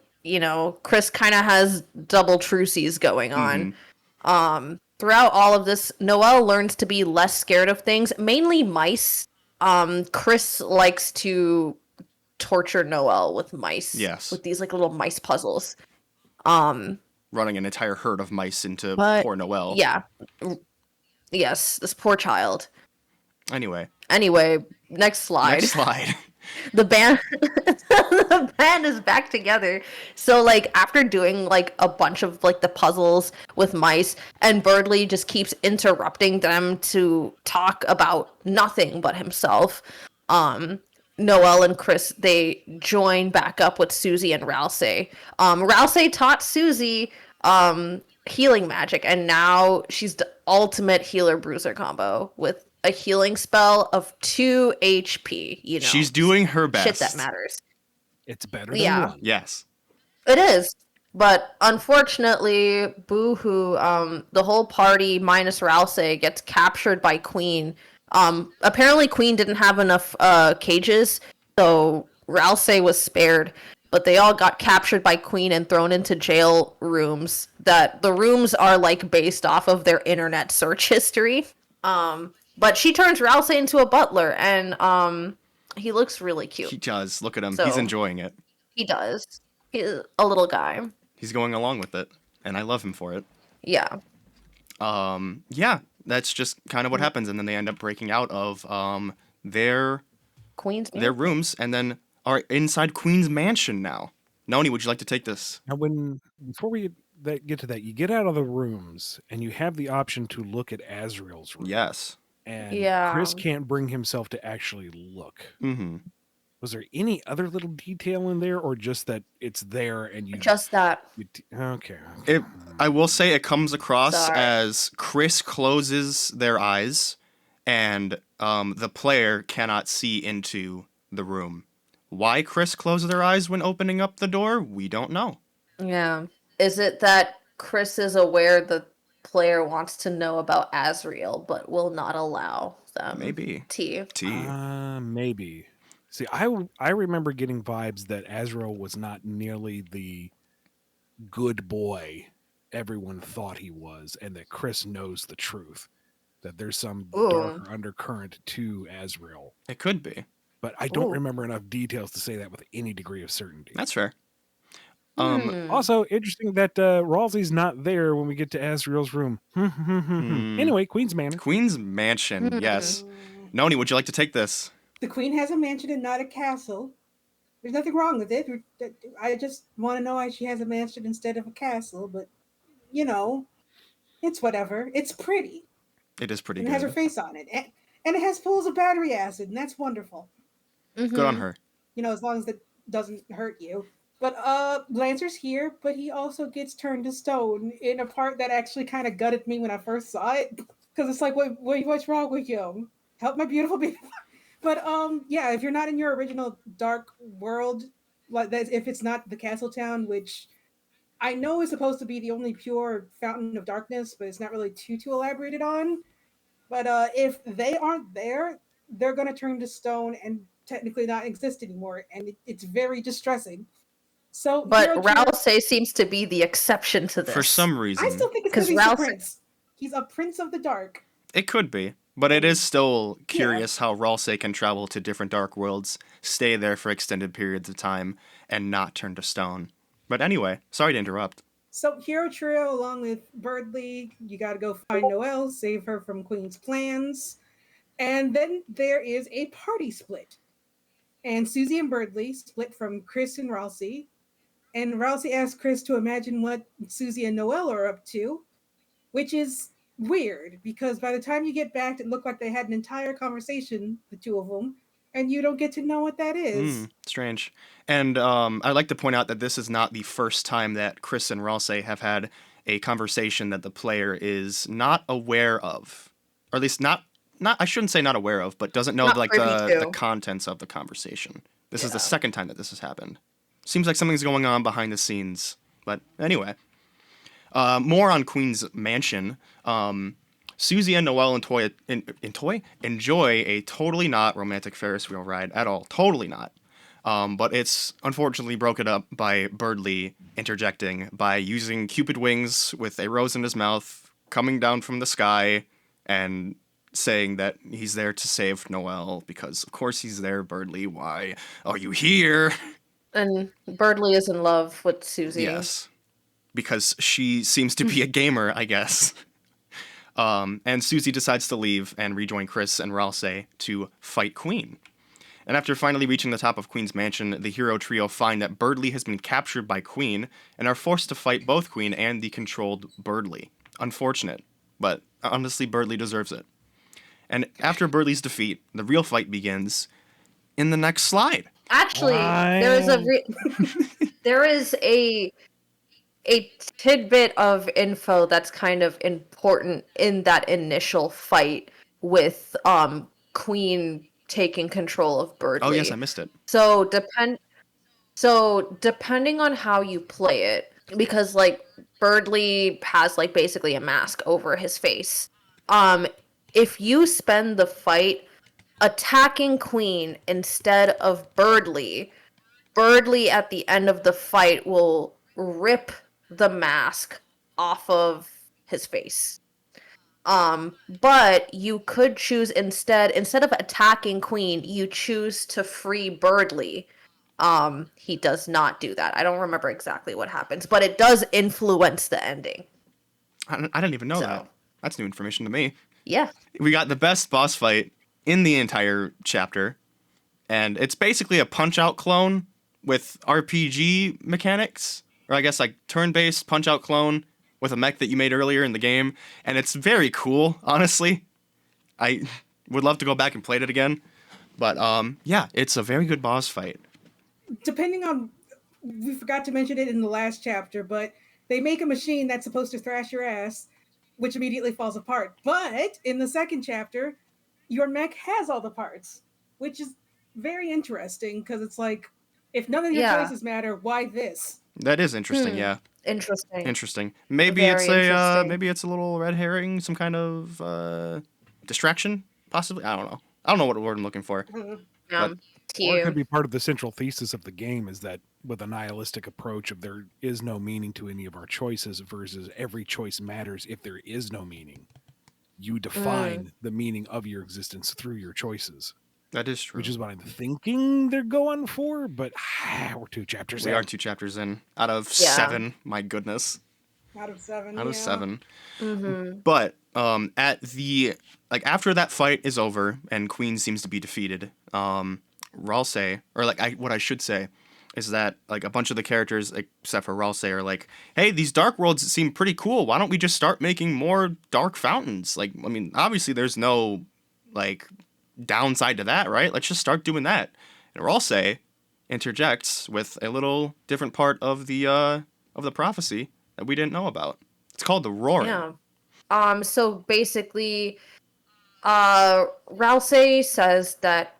Chris kind of has double truces going on. Throughout all of this, Noelle learns to be less scared of things, mainly mice. Chris likes to torture Noelle with mice. Yes. With these like little mice puzzles. Running an entire herd of mice into But poor Noelle. yeah. Yes, this poor child. Anyway, next slide. next slide. The band the band is back together. So like after doing like a bunch of like the puzzles with mice, and Birdley just keeps interrupting them to talk about nothing but himself, Noelle and Chris, they join back up with Susie and Ralsei. Ralsei taught Susie healing magic, and now she's the ultimate healer bruiser combo with a healing spell of 2 HP. She's doing her best. Shit that matters. It's better than Yeah. one. Yes. It is. But unfortunately, boo-hoo, the whole party minus Ralsei gets captured by Queen. Apparently Queen didn't have enough cages, so Ralsei was spared. But they all got captured by Queen and thrown into jail rooms. That the rooms are like based off of their internet search history. But she turns Ralsei into a butler, and he looks really cute. He does. Look at him. So- He's enjoying it. He does. He's a little guy. He's going along with it, and I love him for it. Yeah. Yeah, that's just kind of what happens, and then they end up breaking out of their Queen's rooms, and then are inside Queen's mansion now. Noni, would you like to take this? Now, before we get to that, you get out of the rooms and you have the option to look at Azrael's room. Yes. And Yeah. Chris can't bring himself to actually look. Mm-hmm. Was there any other little detail in there, or just that it's there and you Just that. okay? I will say it comes across Sorry. as Chris closes their eyes, and the player cannot see into the room. Why Chris closes their eyes when opening up the door, we don't know. Yeah. Is it that Chris is aware the player wants to know about Azrael, but will not allow them? Maybe. T. Maybe. See, I remember getting vibes that Azrael was not nearly the good boy everyone thought he was, and that Chris knows the truth. That there's some darker undercurrent to Azrael. It could be. But I don't Ooh. remember enough details to say that with any degree of certainty. That's fair. Also, interesting that Ralsei's not there when we get to Azrael's room. Anyway, Queen's Manor. Queen's Mansion, yes. Noni, would you like to take this? The queen has a mansion and not a castle. There's nothing wrong with it. I just want to know why she has a mansion instead of a castle, but, it's whatever. It's pretty. It is pretty And good. it has her face on it. And it has pools of battery acid, and that's wonderful. Good on her. As long as it doesn't hurt you. But Lancer's here, but he also gets turned to stone in a part that actually kind of gutted me when I first saw it. Because it's like, what's wrong with you? Help my beautiful baby. But yeah, if you're not in your original dark world, like that, if it's not the castle town, which I know is supposed to be the only pure fountain of darkness, but it's not really too elaborated on. But if they aren't there, they're gonna turn to stone and technically not exist anymore, and it's very distressing. So, But Ralsei seems to be the exception to this. For some reason. I still think it's 'Cause because he's a Ralsei- prince. He's a prince of the dark. It could be. But it is still curious how Ralsei can travel to different dark worlds, stay there for extended periods of time, and not turn to stone. But anyway, sorry to interrupt. So Hero Trio, along with Birdley, you got to go find Noelle, save her from Queen's plans. And then there is a party split. And Susie and Birdley split from Chris and Ralsei. And Ralsei asked Chris to imagine what Susie and Noelle are up to, which is weird because by the time you get back, it looked like they had an entire conversation, the two of them, and you don't get to know what that is. Strange. And I'd like to point out that this is not the first time that Chris and Ralsei have had a conversation that the player is not aware of, or at least not I shouldn't say not aware of, but doesn't know Not like privy the to. contents of the conversation. This is the Yeah. second time that this has happened. Seems like something's going on behind the scenes. But anyway, more on Queen's Mansion. Susie and Noelle enjoy a totally not romantic Ferris wheel ride at all. Totally not. But it's unfortunately broken up by Birdley interjecting by using Cupid wings with a rose in his mouth, coming down from the sky, and saying that he's there to save Noelle because, of course, he's there, Birdley. Why are you here? And Birdley is in love with Susie. Yes. Because she seems to be a gamer, I guess. And Susie decides to leave and rejoin Chris and Ralsei to fight Queen. And after finally reaching the top of Queen's Mansion, the hero trio find that Birdley has been captured by Queen and are forced to fight both Queen and the controlled Birdley. Unfortunate, but honestly, Birdley deserves it. And after Birdley's defeat, the real fight begins in the next slide. Actually, Why? there is a tidbit of info that's kind of important in that initial fight with Queen taking control of Birdley. Oh, yes, I missed it. So depending on how you play it, because like Birdley has like basically a mask over his face. If you spend the fight attacking Queen instead of Birdley, Birdley at the end of the fight will rip the mask off of his face. But you could choose instead of attacking Queen, you choose to free Birdley. He does not do that. I don't remember exactly what happens, but it does influence the ending. I didn't even know So. that. That's new information to me. Yeah. We got the best boss fight in the entire chapter, and it's basically a Punch-Out clone with RPG mechanics, or I guess like turn-based Punch-Out clone with a mech that you made earlier in the game, and it's very cool, honestly. I would love to go back and play it again, but yeah, it's a very good boss fight. Depending on, we forgot to mention it in the last chapter, but they make a machine that's supposed to thrash your ass, which immediately falls apart. But in the second chapter, your mech has all the parts, which is very interesting because it's like, if none of your Yeah. choices matter, why this? That is interesting, yeah. Interesting. Maybe Very it's a interesting. maybe it's a little red herring, some kind of distraction, possibly. I don't know what word I'm looking for. To Or it you. could be part of the central thesis of the game is that with a nihilistic approach of there is no meaning to any of our choices versus every choice matters if there is no meaning. You define the meaning of your existence through your choices, That is true. which is what I'm thinking they're going for, but we're 2 chapters We in. are 2 chapters in out of Yeah. 7. My goodness, Out of 7. out of yeah. 7. Mm-hmm. But at the after that fight is over and Queen seems to be defeated, Ralsei, or what I should say is that like a bunch of the characters except for Ralsei are like, hey, these dark worlds seem pretty cool. Why don't we just start making more dark fountains? Like, I mean, obviously there's no like downside to that, right? Let's just start doing that. And Ralsei interjects with a little different part of the prophecy that we didn't know about. It's called the Roaring. Yeah. So basically, Ralsei says that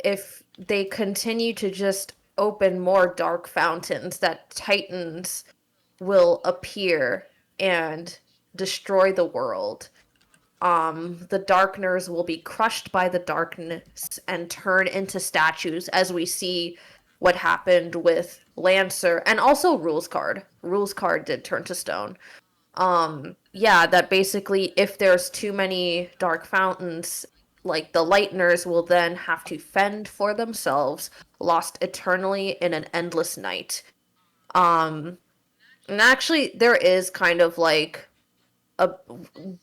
if they continue to just open more dark fountains, that titans will appear and destroy the world. The Darkners will be crushed by the darkness and turn into statues, as we see what happened with Lancer and also Rules Card. Rules Card did turn to stone. Yeah, that basically if there's too many dark fountains, like the Lightners will then have to fend for themselves, lost eternally in an endless night. And actually there is kind of like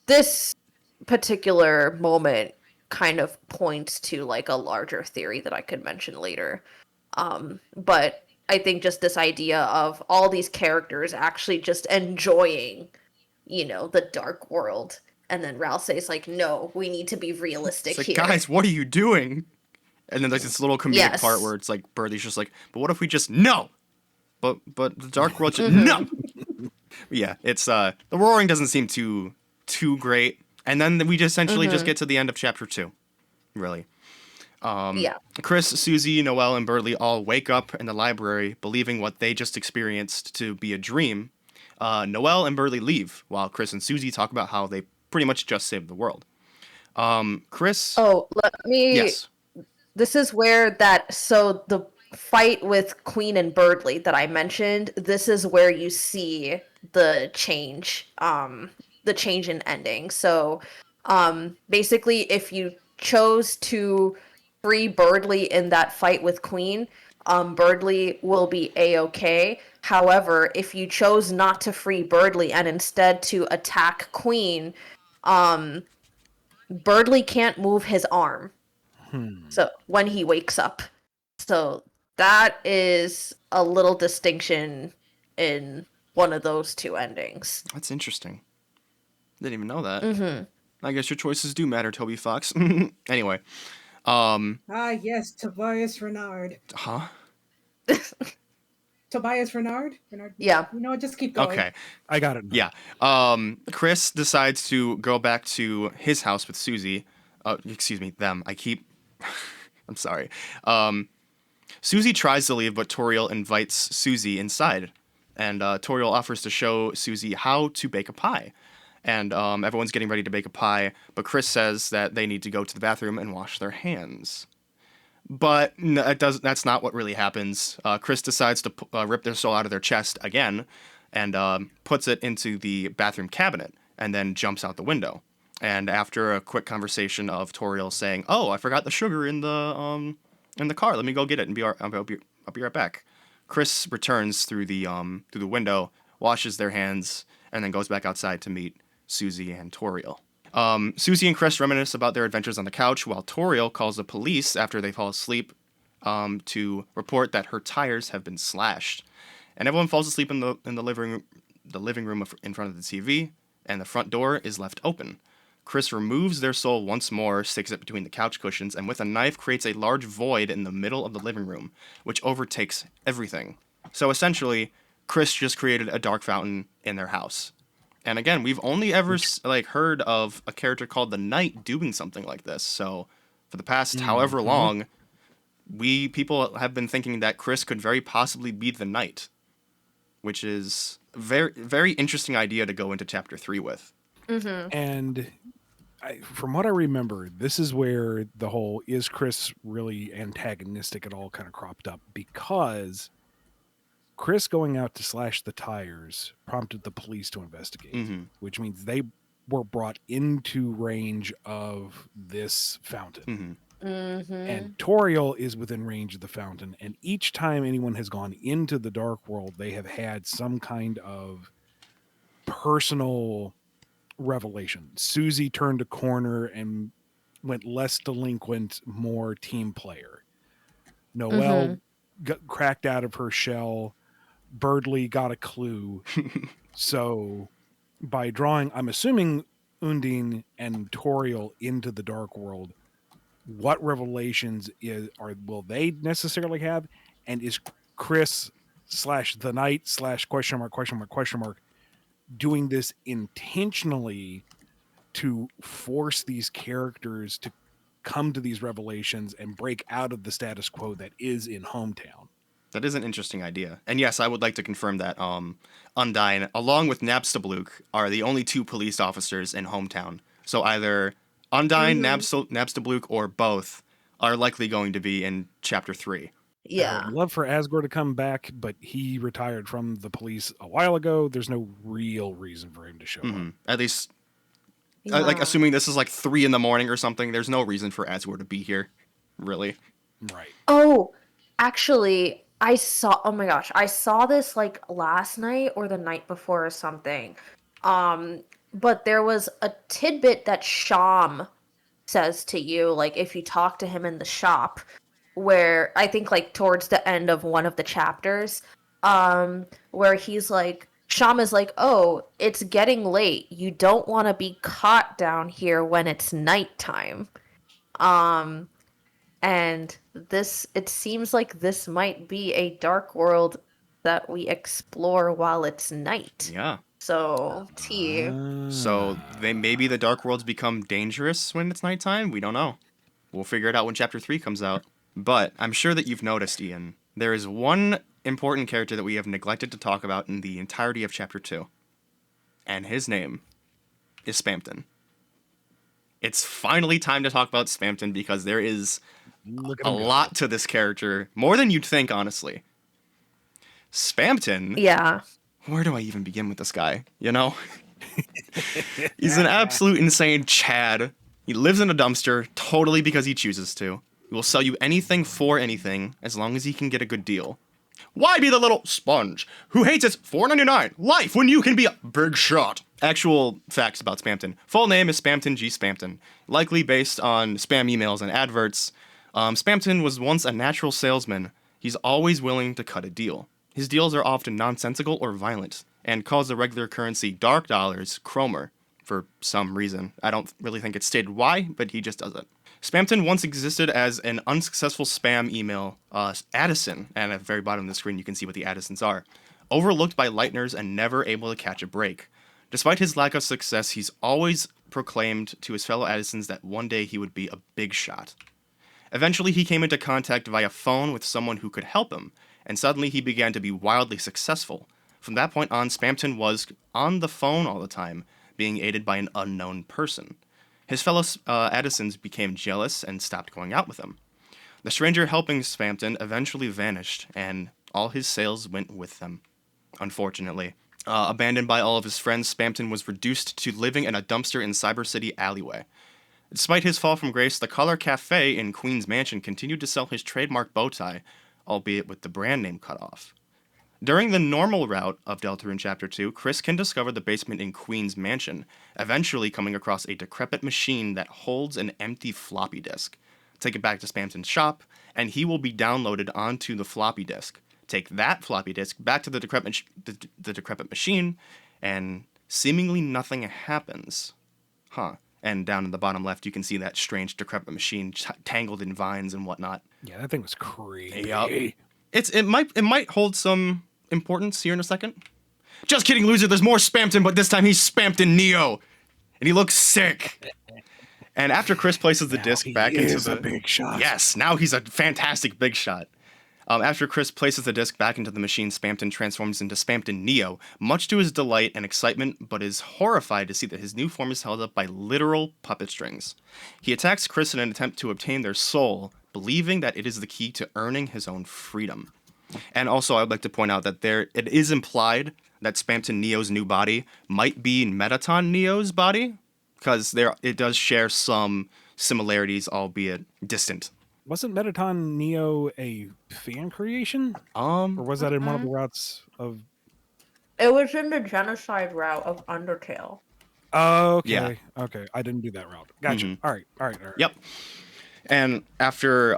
this particular moment kind of points to like a larger theory that I could mention later. But I think just this idea of all these characters actually just enjoying, the dark world. And then Ralsei's like, no, we need to be realistic It's like, here. guys, what are you doing? And then there's this little comedic part where it's like Birdie's just like, but what if we just no? But the dark world just no. Yeah, it's the roaring doesn't seem too great, and then we just essentially just get to the end of chapter 2, really. Chris, Susie, Noelle, and Birdie all wake up in the library believing what they just experienced to be a dream. Noelle and Birdie leave while Chris and Susie talk about how they pretty much just saved the world. Chris. Oh, let me. Yes. This is where so the fight with Queen and Birdie that I mentioned, this is where you see the change in ending. So basically if you chose to free Birdie in that fight with Queen, Birdie will be a-okay. However, if you chose not to free Birdie and instead to attack Queen, Birdie can't move his arm. So when he wakes up. So that is a little distinction in one of those two endings. That's interesting. Didn't even know that. I guess your choices do matter, Toby Fox. Anyway. Yes, Tobias Renard. Huh? Tobias Renard? Yeah. You know what, just keep going. Okay. I got it. Yeah. Chris decides to go back to his house with Susie. Excuse me, them. I'm sorry. Susie tries to leave, but Toriel invites Susie inside. And Toriel offers to show Susie how to bake a pie. And everyone's getting ready to bake a pie, but Chris says that they need to go to the bathroom and wash their hands. But that's not what really happens. Chris decides to rip their soul out of their chest again and puts it into the bathroom cabinet and then jumps out the window. And after a quick conversation of Toriel saying, "Oh, I forgot the sugar in the car. Let me go get it and I'll be right back." Chris returns through the window, washes their hands, and then goes back outside to meet Susie and Toriel. Susie and Chris reminisce about their adventures on the couch, while Toriel calls the police after they fall asleep to report that her tires have been slashed. And everyone falls asleep in the living room in front of the TV, and the front door is left open. Chris removes their soul once more, sticks it between the couch cushions, and with a knife creates a large void in the middle of the living room, which overtakes everything. So essentially, Chris just created a dark fountain in their house. And again, we've only ever heard of a character called the Knight doing something like this. So for the past however long, people have been thinking that Chris could very possibly be the Knight, which is a very, very interesting idea to go into chapter 3 with. And from what I remember, this is where the whole "is Chris really antagonistic" at all kind of cropped up, because Chris going out to slash the tires prompted the police to investigate, which means they were brought into range of this fountain. And Toriel is within range of the fountain, and each time anyone has gone into the dark world, they have had some kind of personal revelation. Susie turned a corner and went less delinquent, more team player. Noelle got cracked out of her shell. Birdie got a clue. So by drawing, I'm assuming, Undine and Toriel into the dark world, what revelations will they necessarily have? And is Chris / the Knight / question mark doing this intentionally to force these characters to come to these revelations and break out of the status quo that is in Hometown? That is an interesting idea. And yes, I would like to confirm that Undine, along with Nabstabluk, are the only 2 police officers in Hometown. So either Undine, Nabstabluk, or both are likely going to be in chapter 3. Yeah. I would love for Asgore to come back, but he retired from the police a while ago. There's no real reason for him to show up. At least, assuming this is 3 a.m. or something, there's no reason for Asgore to be here, really. Right. Oh, actually, I saw this last night or the night before or something. But there was a tidbit that Sham says to you, like if you talk to him in the shop, where I think like towards the end of one of the chapters, where he's like, Shama's like, oh, it's getting late. You don't want to be caught down here when it's nighttime. Um, and it seems like this might be a dark world that we explore while it's night. Yeah. So, T. So maybe the dark worlds become dangerous when it's nighttime. We don't know. We'll figure it out when chapter 3 comes out. But I'm sure that you've noticed, Ian, there is one important character that we have neglected to talk about in the entirety of chapter 2. And his name is Spamton. It's finally time to talk about Spamton because there is a lot to this character. More than you'd think, honestly. Spamton? Yeah. Where do I even begin with this guy? You know? He's an absolute insane Chad. He lives in a dumpster totally because he chooses to. He will sell you anything for anything as long as he can get a good deal. Why be the little sponge who hates its $4.99 life when you can be a big shot? Actual facts about Spamton. Full name is Spamton G. Spamton. Likely based on spam emails and adverts. Spamton was once a natural salesman. He's always willing to cut a deal. His deals are often nonsensical or violent, and calls the regular currency dark dollars Cromer, for some reason. I don't really think it's stated why, but he just does it. Spamton once existed as an unsuccessful spam email Addison, and at the very bottom of the screen you can see what the Addisons are. Overlooked by Lightners and never able to catch a break. Despite his lack of success, he's always proclaimed to his fellow Addisons that one day he would be a big shot. Eventually he came into contact via phone with someone who could help him, and suddenly he began to be wildly successful. From that point on, Spamton was on the phone all the time, being aided by an unknown person. His fellow Addisons became jealous and stopped going out with him. The stranger helping Spamton eventually vanished, and all his sales went with them. Unfortunately, abandoned by all of his friends, Spamton was reduced to living in a dumpster in Cyber City alleyway. Despite his fall from grace, the Color Cafe in Queen's Mansion continued to sell his trademark bow tie, albeit with the brand name cut off. During the normal route of Deltarune Chapter 2, Chris can discover the basement in Queen's Mansion, eventually coming across a decrepit machine that holds an empty floppy disk. Take it back to Spamton's shop, and he will be downloaded onto the floppy disk. Take that floppy disk back to the decrepit machine, and seemingly nothing happens. And down in the bottom left, you can see that strange decrepit machine tangled in vines and whatnot. Yeah, that thing was crazy. Yep. It might hold some importance here in a second. Just kidding, loser. There's more Spamton, but this time he's Spamton Neo, and he looks sick. And after Chris places the disc back into the big shot. Yes, now he's a fantastic big shot. After Chris places the disc back into the machine, Spamton transforms into Spamton Neo, much to his delight and excitement, but is horrified to see that his new form is held up by literal puppet strings. He attacks Chris in an attempt to obtain their soul, believing that it is the key to earning his own freedom. And also, I'd like to point out that it is implied that Spamton Neo's new body might be Metaton Neo's body, because it does share some similarities, albeit distant. Wasn't Metaton Neo a fan creation? Or was that in one of the routes of... It was in the genocide route of Undertale. Oh, okay. Yeah. Okay, I didn't do that route. Gotcha. Mhm. All right. Yep. And after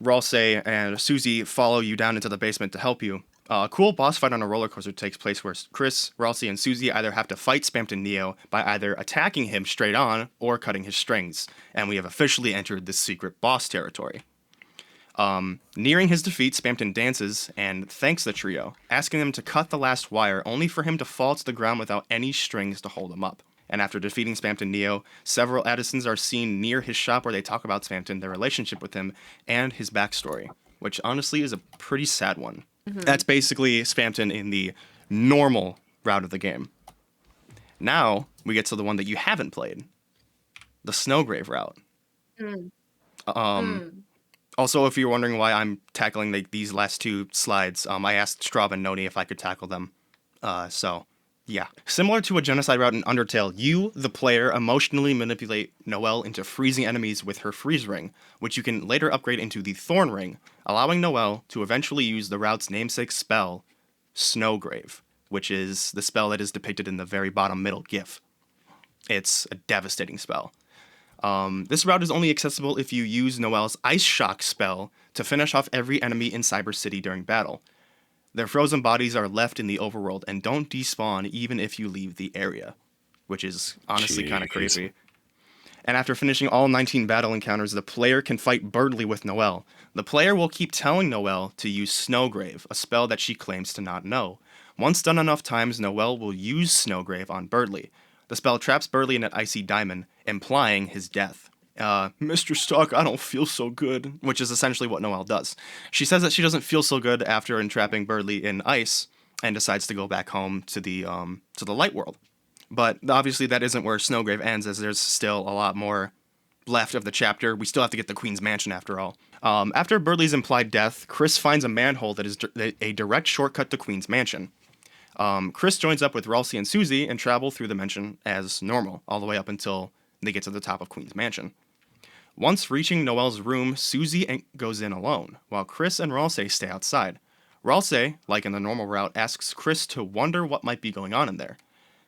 Ralsei and Susie follow you down into the basement to help you, a cool boss fight on a roller coaster takes place where Chris, Ralsei, and Susie either have to fight Spamton Neo by either attacking him straight on or cutting his strings, and we have officially entered the secret boss territory. Nearing his defeat, Spamton dances and thanks the trio, asking them to cut the last wire, only for him to fall to the ground without any strings to hold him up. And after defeating Spamton Neo, several Addisons are seen near his shop where they talk about Spamton, their relationship with him, and his backstory, which honestly is a pretty sad one. Mm-hmm. That's basically Spamton in the normal route of the game. Now, we get to the one that you haven't played, the Snowgrave route. Also, if you're wondering why I'm tackling these last two slides, I asked Straub and Noni if I could tackle them. Yeah. Similar to a genocide route in Undertale, you, the player, emotionally manipulate Noelle into freezing enemies with her freeze ring, which you can later upgrade into the Thorn Ring, allowing Noelle to eventually use the route's namesake spell, Snowgrave, which is the spell that is depicted in the very bottom middle GIF. It's a devastating spell. This route is only accessible if you use Noelle's Ice Shock spell to finish off every enemy in Cyber City during battle. Their frozen bodies are left in the overworld and don't despawn even if you leave the area, which is honestly kind of Jeez. creepy. And after finishing all 19 battle encounters, the player can fight Birdly with Noelle. The player will keep telling Noelle to use Snowgrave, a spell that she claims to not know. Once done enough times, Noelle will use Snowgrave on Birdly. The spell traps Birdly in an icy diamond, implying his death. Mr. Stark, I don't feel so good, which is essentially what Noelle does. She says that she doesn't feel so good after entrapping Birdly in ice, and decides to go back home to the light world. But obviously that isn't where Snowgrave ends, as there's still a lot more left of the chapter. We still have to get the Queen's Mansion after all. After Birdly's implied death, Chris finds a manhole that is a direct shortcut to Queen's Mansion. Chris joins up with Ralsei and Susie and travel through the mansion as normal, all the way up until they get to the top of Queen's Mansion. Once reaching Noelle's room, Susie goes in alone, while Chris and Ralsei stay outside. Ralsei, like in the normal route, asks Chris to wonder what might be going on in there.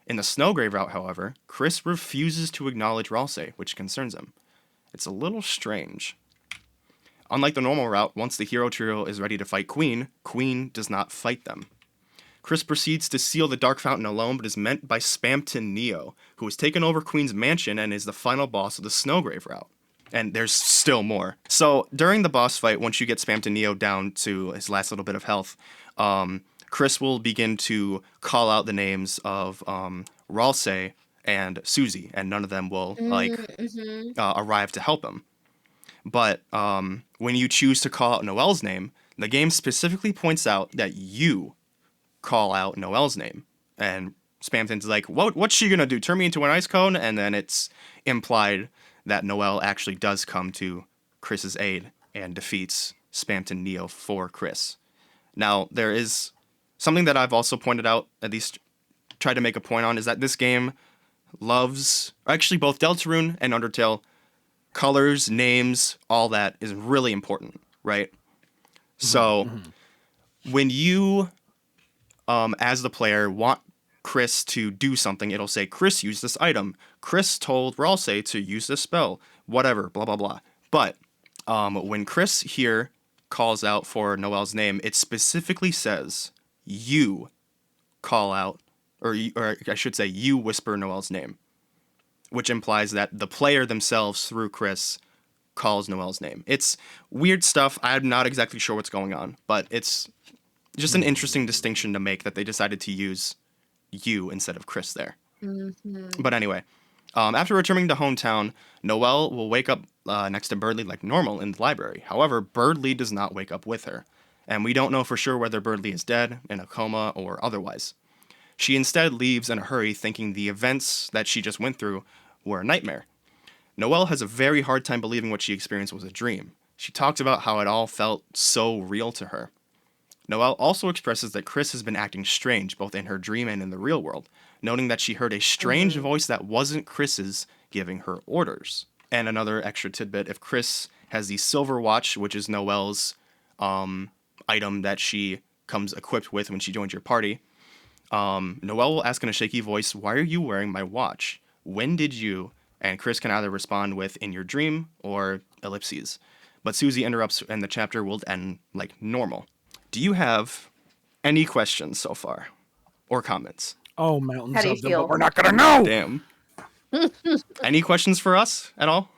In the Snowgrave route, however, Chris refuses to acknowledge Ralsei, which concerns him. It's a little strange. Unlike the normal route, once the hero trio is ready to fight Queen, Queen does not fight them. Chris proceeds to seal the Dark Fountain alone, but is met by Spamton Neo, who has taken over Queen's Mansion and is the final boss of the Snowgrave route. And there's still more. So during the boss fight, once you get Spamton Neo down to his last little bit of health, Chris will begin to call out the names of Ralsei and Susie, and none of them will arrive to help him. But when you choose to call out Noelle's name, the game specifically points out that you call out Noelle's name. And Spamton's like, what's she gonna do? Turn me into an ice cone? And then it's implied that Noelle actually does come to Chris's aid and defeats Spamton Neo for Chris. Now, there is something that I've also pointed out, at least tried to make a point on, is that this game loves, actually both Deltarune and Undertale, colors, names, all that is really important, right? So when you, as the player, want Chris to do something, it'll say, Chris used this item. Chris told Ralsei to use this spell. Whatever, blah, blah, blah. But when Chris here calls out for Noelle's name, it specifically says, you call out, or I should say, you whisper Noelle's name, which implies that the player themselves, through Chris, calls Noelle's name. It's weird stuff. I'm not exactly sure what's going on, but it's just an interesting distinction to make that they decided to use you instead of Chris there. But anyway, after returning to hometown, Noelle will wake up next to Birdly like normal in the library. However, Birdly does not wake up with her, and we don't know for sure whether Birdly is dead, in a coma, or otherwise. She instead leaves in a hurry, thinking the events that she just went through were a nightmare. Noelle has a very hard time believing what she experienced was a dream. She talks about how it all felt so real to her. Noelle also expresses that Chris has been acting strange, both in her dream and in the real world, noting that she heard a strange voice that wasn't Chris's giving her orders. And another extra tidbit, if Chris has the silver watch, which is Noelle's item that she comes equipped with when she joins your party, Noelle will ask in a shaky voice, why are you wearing my watch? When did you? And Chris can either respond with, in your dream, or ellipses. But Susie interrupts and the chapter will end like normal. Do you have any questions so far? Or comments? Oh, mountains How do you of them, feel? but we're not gonna know. Damn. Any questions for us at all?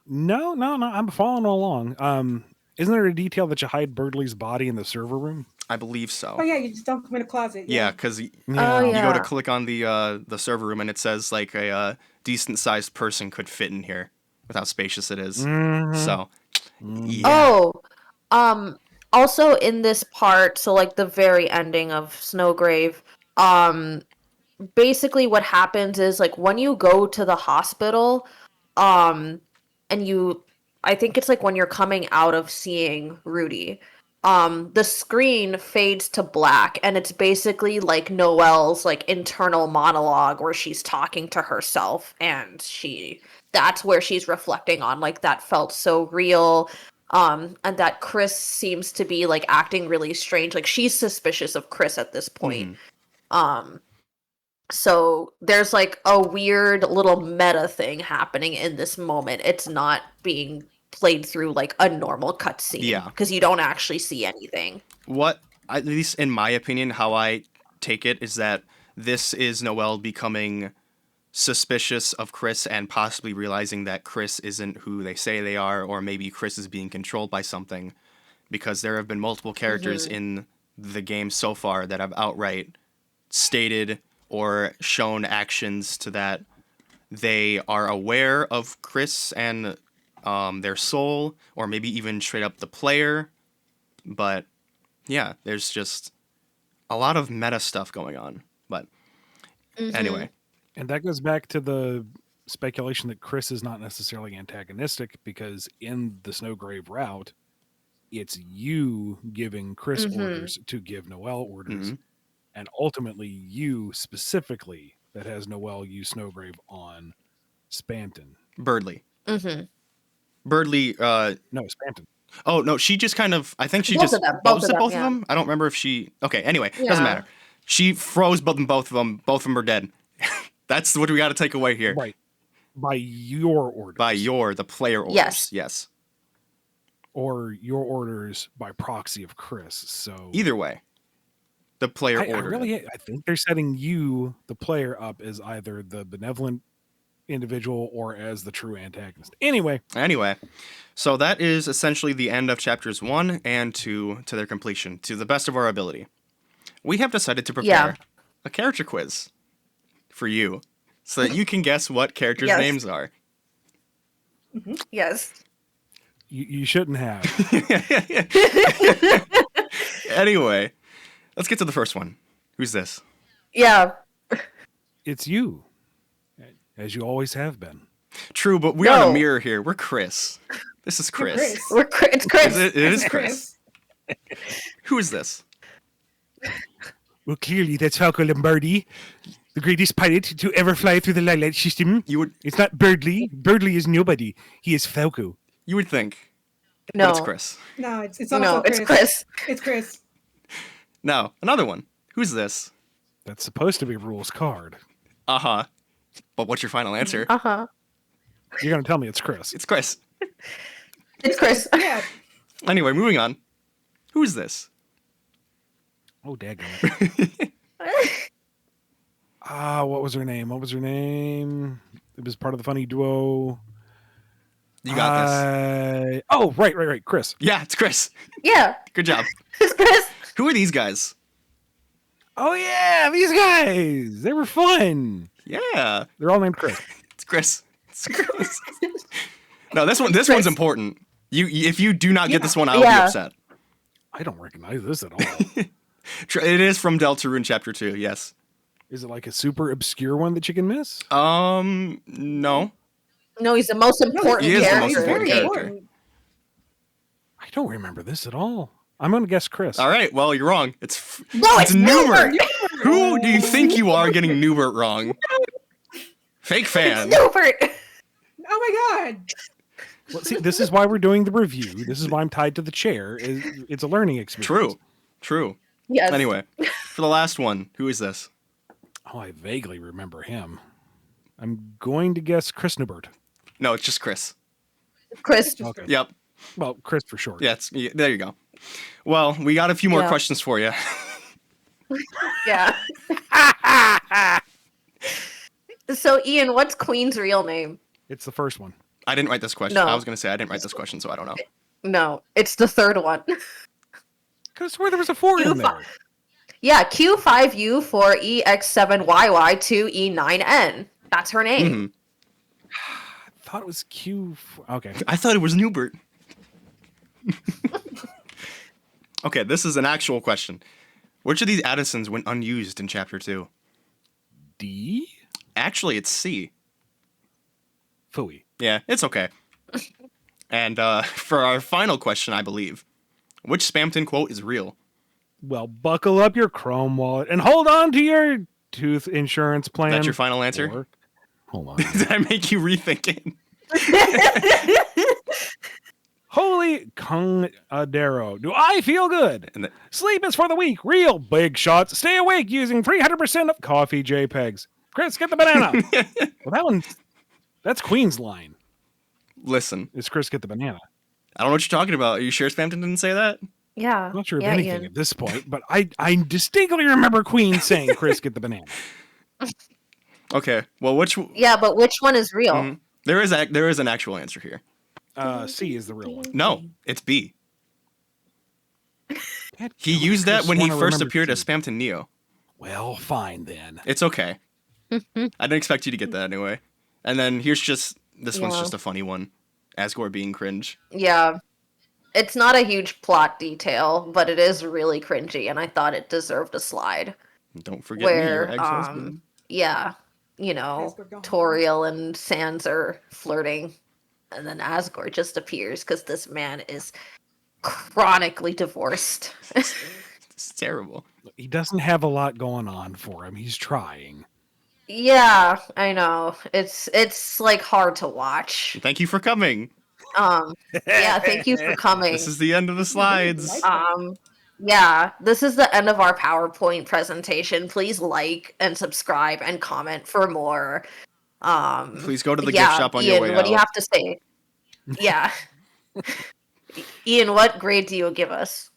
No. I'm following along. Isn't there a detail that you hide Birdly's body in the server room? I believe so. Oh yeah, you just dump them in a closet. Yeah, because you Oh, go yeah. to click on the server room and it says like a decent sized person could fit in here with how spacious it is. So, yeah. Also in this part, so like the very ending of Snowgrave, basically what happens is like when you go to the hospital, and I think it's like when you're coming out of seeing Rudy, the screen fades to black and it's basically like Noelle's like internal monologue where she's talking to herself, and that's where she's reflecting on like that felt so real. And that Chris seems to be like acting really strange. Like she's suspicious of Chris at this point. So there's like a weird little meta thing happening in this moment. It's not being played through like a normal cutscene. Yeah. Because you don't actually see anything. What, at least in my opinion, how I take it is that this is Noelle becoming suspicious of Chris and possibly realizing that Chris isn't who they say they are, or maybe Chris is being controlled by something, because there have been multiple characters in the game so far that have outright stated or shown actions to that they are aware of Chris and their soul, or maybe even straight up the player. But yeah, there's just a lot of meta stuff going on. But anyway. And that goes back to the speculation that Chris is not necessarily antagonistic, because in the Snowgrave route, it's you giving Chris orders to give Noelle orders, and ultimately you specifically that has Noelle use Snowgrave on Spanton. Birdly. Birdly, No, Spanton. oh, no, she just kind of, I think she Both just, of them, both both of of them, yeah. them? I don't remember if she, okay, anyway, Yeah. doesn't matter. She froze both of them are dead. That's what we got to take away here. Right. By your orders. By the player orders. Yes. Yes. Or your orders by proxy of Chris. So Either way, the player ordered it. I think they're setting you, the player, up as either the benevolent individual or as the true antagonist. Anyway, so that is essentially the end of chapters 1 and 2 to their completion, to the best of our ability. We have decided to prepare a character quiz for you, so that you can guess what characters' Yes. names are. Yes. you shouldn't have. Anyway, let's get to the first one. Who's this? Yeah. It's you, as you always have been. True, but we're on a No. mirror here. We're Chris. This is Chris. It's Chris. It is Chris. Who is this? Well, clearly that's Falco Lombardi, the greatest pirate to ever fly through the Lilac system. It's not Birdly. Birdly is nobody. He is Falco. You would think. No. But it's Chris. No, it's No, also it's Chris. It's Chris. Now, another one. Who's this? That's supposed to be Rule's card. Uh-huh. But what's your final answer? Uh-huh. You're going to tell me it's Chris. It's Chris. It's Chris. Yeah. Anyway, moving on. Who's this? Oh, daggone. What was her name? It was part of the funny duo. You got this. Oh, right. Chris. Yeah, it's Chris. Yeah. Good job. It's Chris. Who are these guys? Oh, yeah, these guys. They were fun. Yeah. They're all named Chris. It's Chris. It's Chris. No, this one's important. If you do not get this one, I will be upset. I don't recognize this at all. It is from Deltarune Chapter 2, yes. Is it like a super obscure one that you can miss? No. No, he's the most important He is the character. most important character. I don't remember this at all. I'm going to guess Chris. All right, well, you're wrong. It's Newbert. Newbert. Who do you think you are getting Newbert wrong? Fake fan. Newbert. Oh my god. Well, see, this is why we're doing the review. This is why I'm tied to the chair. It's a learning experience. True. Yes. Anyway, for the last one, who is this? Oh, I vaguely remember him. I'm going to guess Chris Newbert. No, it's just Chris. Chris. Okay. Yep. Well, Chris for short. Yeah, there you go. Well, we got a few more Yeah. questions for you. Yeah. So, Ian, what's Queen's real name? It's the first one. I didn't write this question. No. I was going to say I didn't write this question, so I don't know. No, it's the third one. Could have sworn there was a 4 in there. Yeah, Q5U4EX7YY2E9N. That's her name. I thought it was Q. Okay. I thought it was Newbert. Okay, this is an actual question. Which of these Addisons went unused in Chapter 2? D? Actually, it's C. Phooey. Yeah, it's okay. And for our final question, I believe, which Spamton quote is real? Well, buckle up your Chrome wallet and hold on to your tooth insurance plan. That's your final answer? Or- Hold on. Did I make you rethink it? Holy Congadero. Do I feel good? And Sleep is for the weak. Real big shots. Stay awake using 300% of coffee JPEGs. Chris, get the banana. Well, that's Queen's line. listen, Is Chris get the banana? I don't know what you're talking about. Are you sure Spamton didn't say that? Yeah. I'm not sure of yeah, anything Ian. at this point, but I distinctly remember Queen saying, Chris, get the banana. Okay. Well, which Yeah, but which one is real? Mhm. There is an actual answer here. C is the real one. No, it's B. Dad, He used that Chris when he wanna first remember appeared C. as Spamton Neo. Well, fine then. It's okay. I didn't expect you to get that anyway. And then here's just this one's Yeah. just a funny one. Asgore being cringe. Yeah. It's not a huge plot detail, but it is really cringy, and I thought it deserved a slide. Don't forget me, your Where, ex-husband. yeah, you know, Asgore gone. Toriel and Sans are flirting, and then Asgore just appears because this man is chronically divorced. It's terrible. He doesn't have a lot going on for him. He's trying. Yeah, I know. It's like hard to watch. Thank you for coming. Yeah, thank you for coming. This is the end of the slides. Yeah, this is the end of our PowerPoint presentation. Please like and subscribe and comment for more. Please go to the yeah, gift shop on Ian, your way what do you out. have to say? Yeah. Ian, what grade do you give us?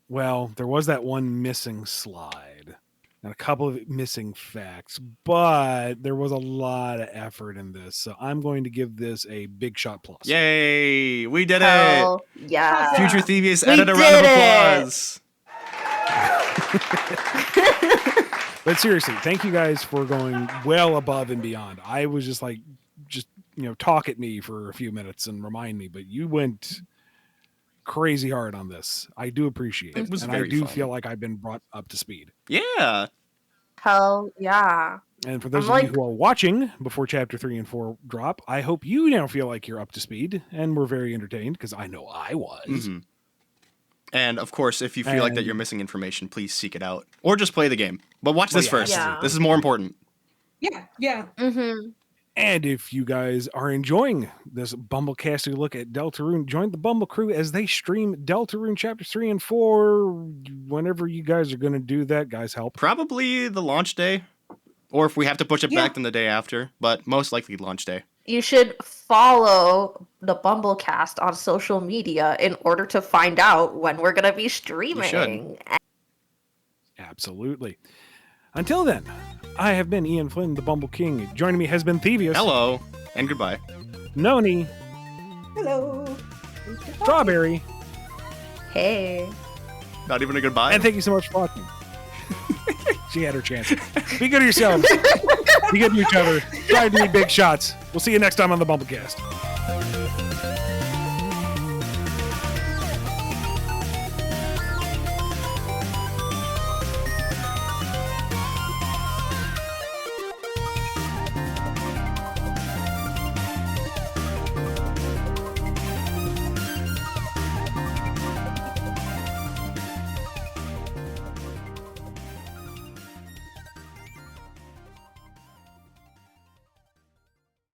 Well, there was that one missing slide and a couple of missing facts, but there was a lot of effort in this. So I'm going to give this a big shot plus. Yay! We did Hell yeah. it! Future Thievius We added a round of did it! applause. But seriously, thank you guys for going well above and beyond. I was just talk at me for a few minutes and remind me, but you went crazy hard on this. I do appreciate it. It was and very I do fun. feel like I've been brought up to speed. Yeah. Hell yeah. And for those I'm of you who are watching before chapter 3 and 4 drop, I hope you now feel like you're up to speed and we're very entertained because I know I was. Mhm. And of course, if you feel like that you're missing information, please seek it out or just play the game. But watch this first. Yeah. This is more important. Yeah. Mm-hmm. And if you guys are enjoying this BumbleKast look at Deltarune, join the BumbleKrew as they stream Deltarune chapters 3 and 4 whenever you guys are going to do that. Guys, help. Probably the launch day, or if we have to push it Yeah. back, then the day after. But most likely launch day. You should follow the BumbleKast on social media in order to find out when we're going to be streaming. Absolutely. Until then, I have been Ian Flynn, the Bumble King. Joining me has been Thievius. Hello and goodbye. Noni. Hello. Strawberry. Hey. Not even a goodbye. And thank you so much for watching. She had her chance. Be good to yourselves. Be good to each other. Try to be big shots. We'll see you next time on the BumbleKast.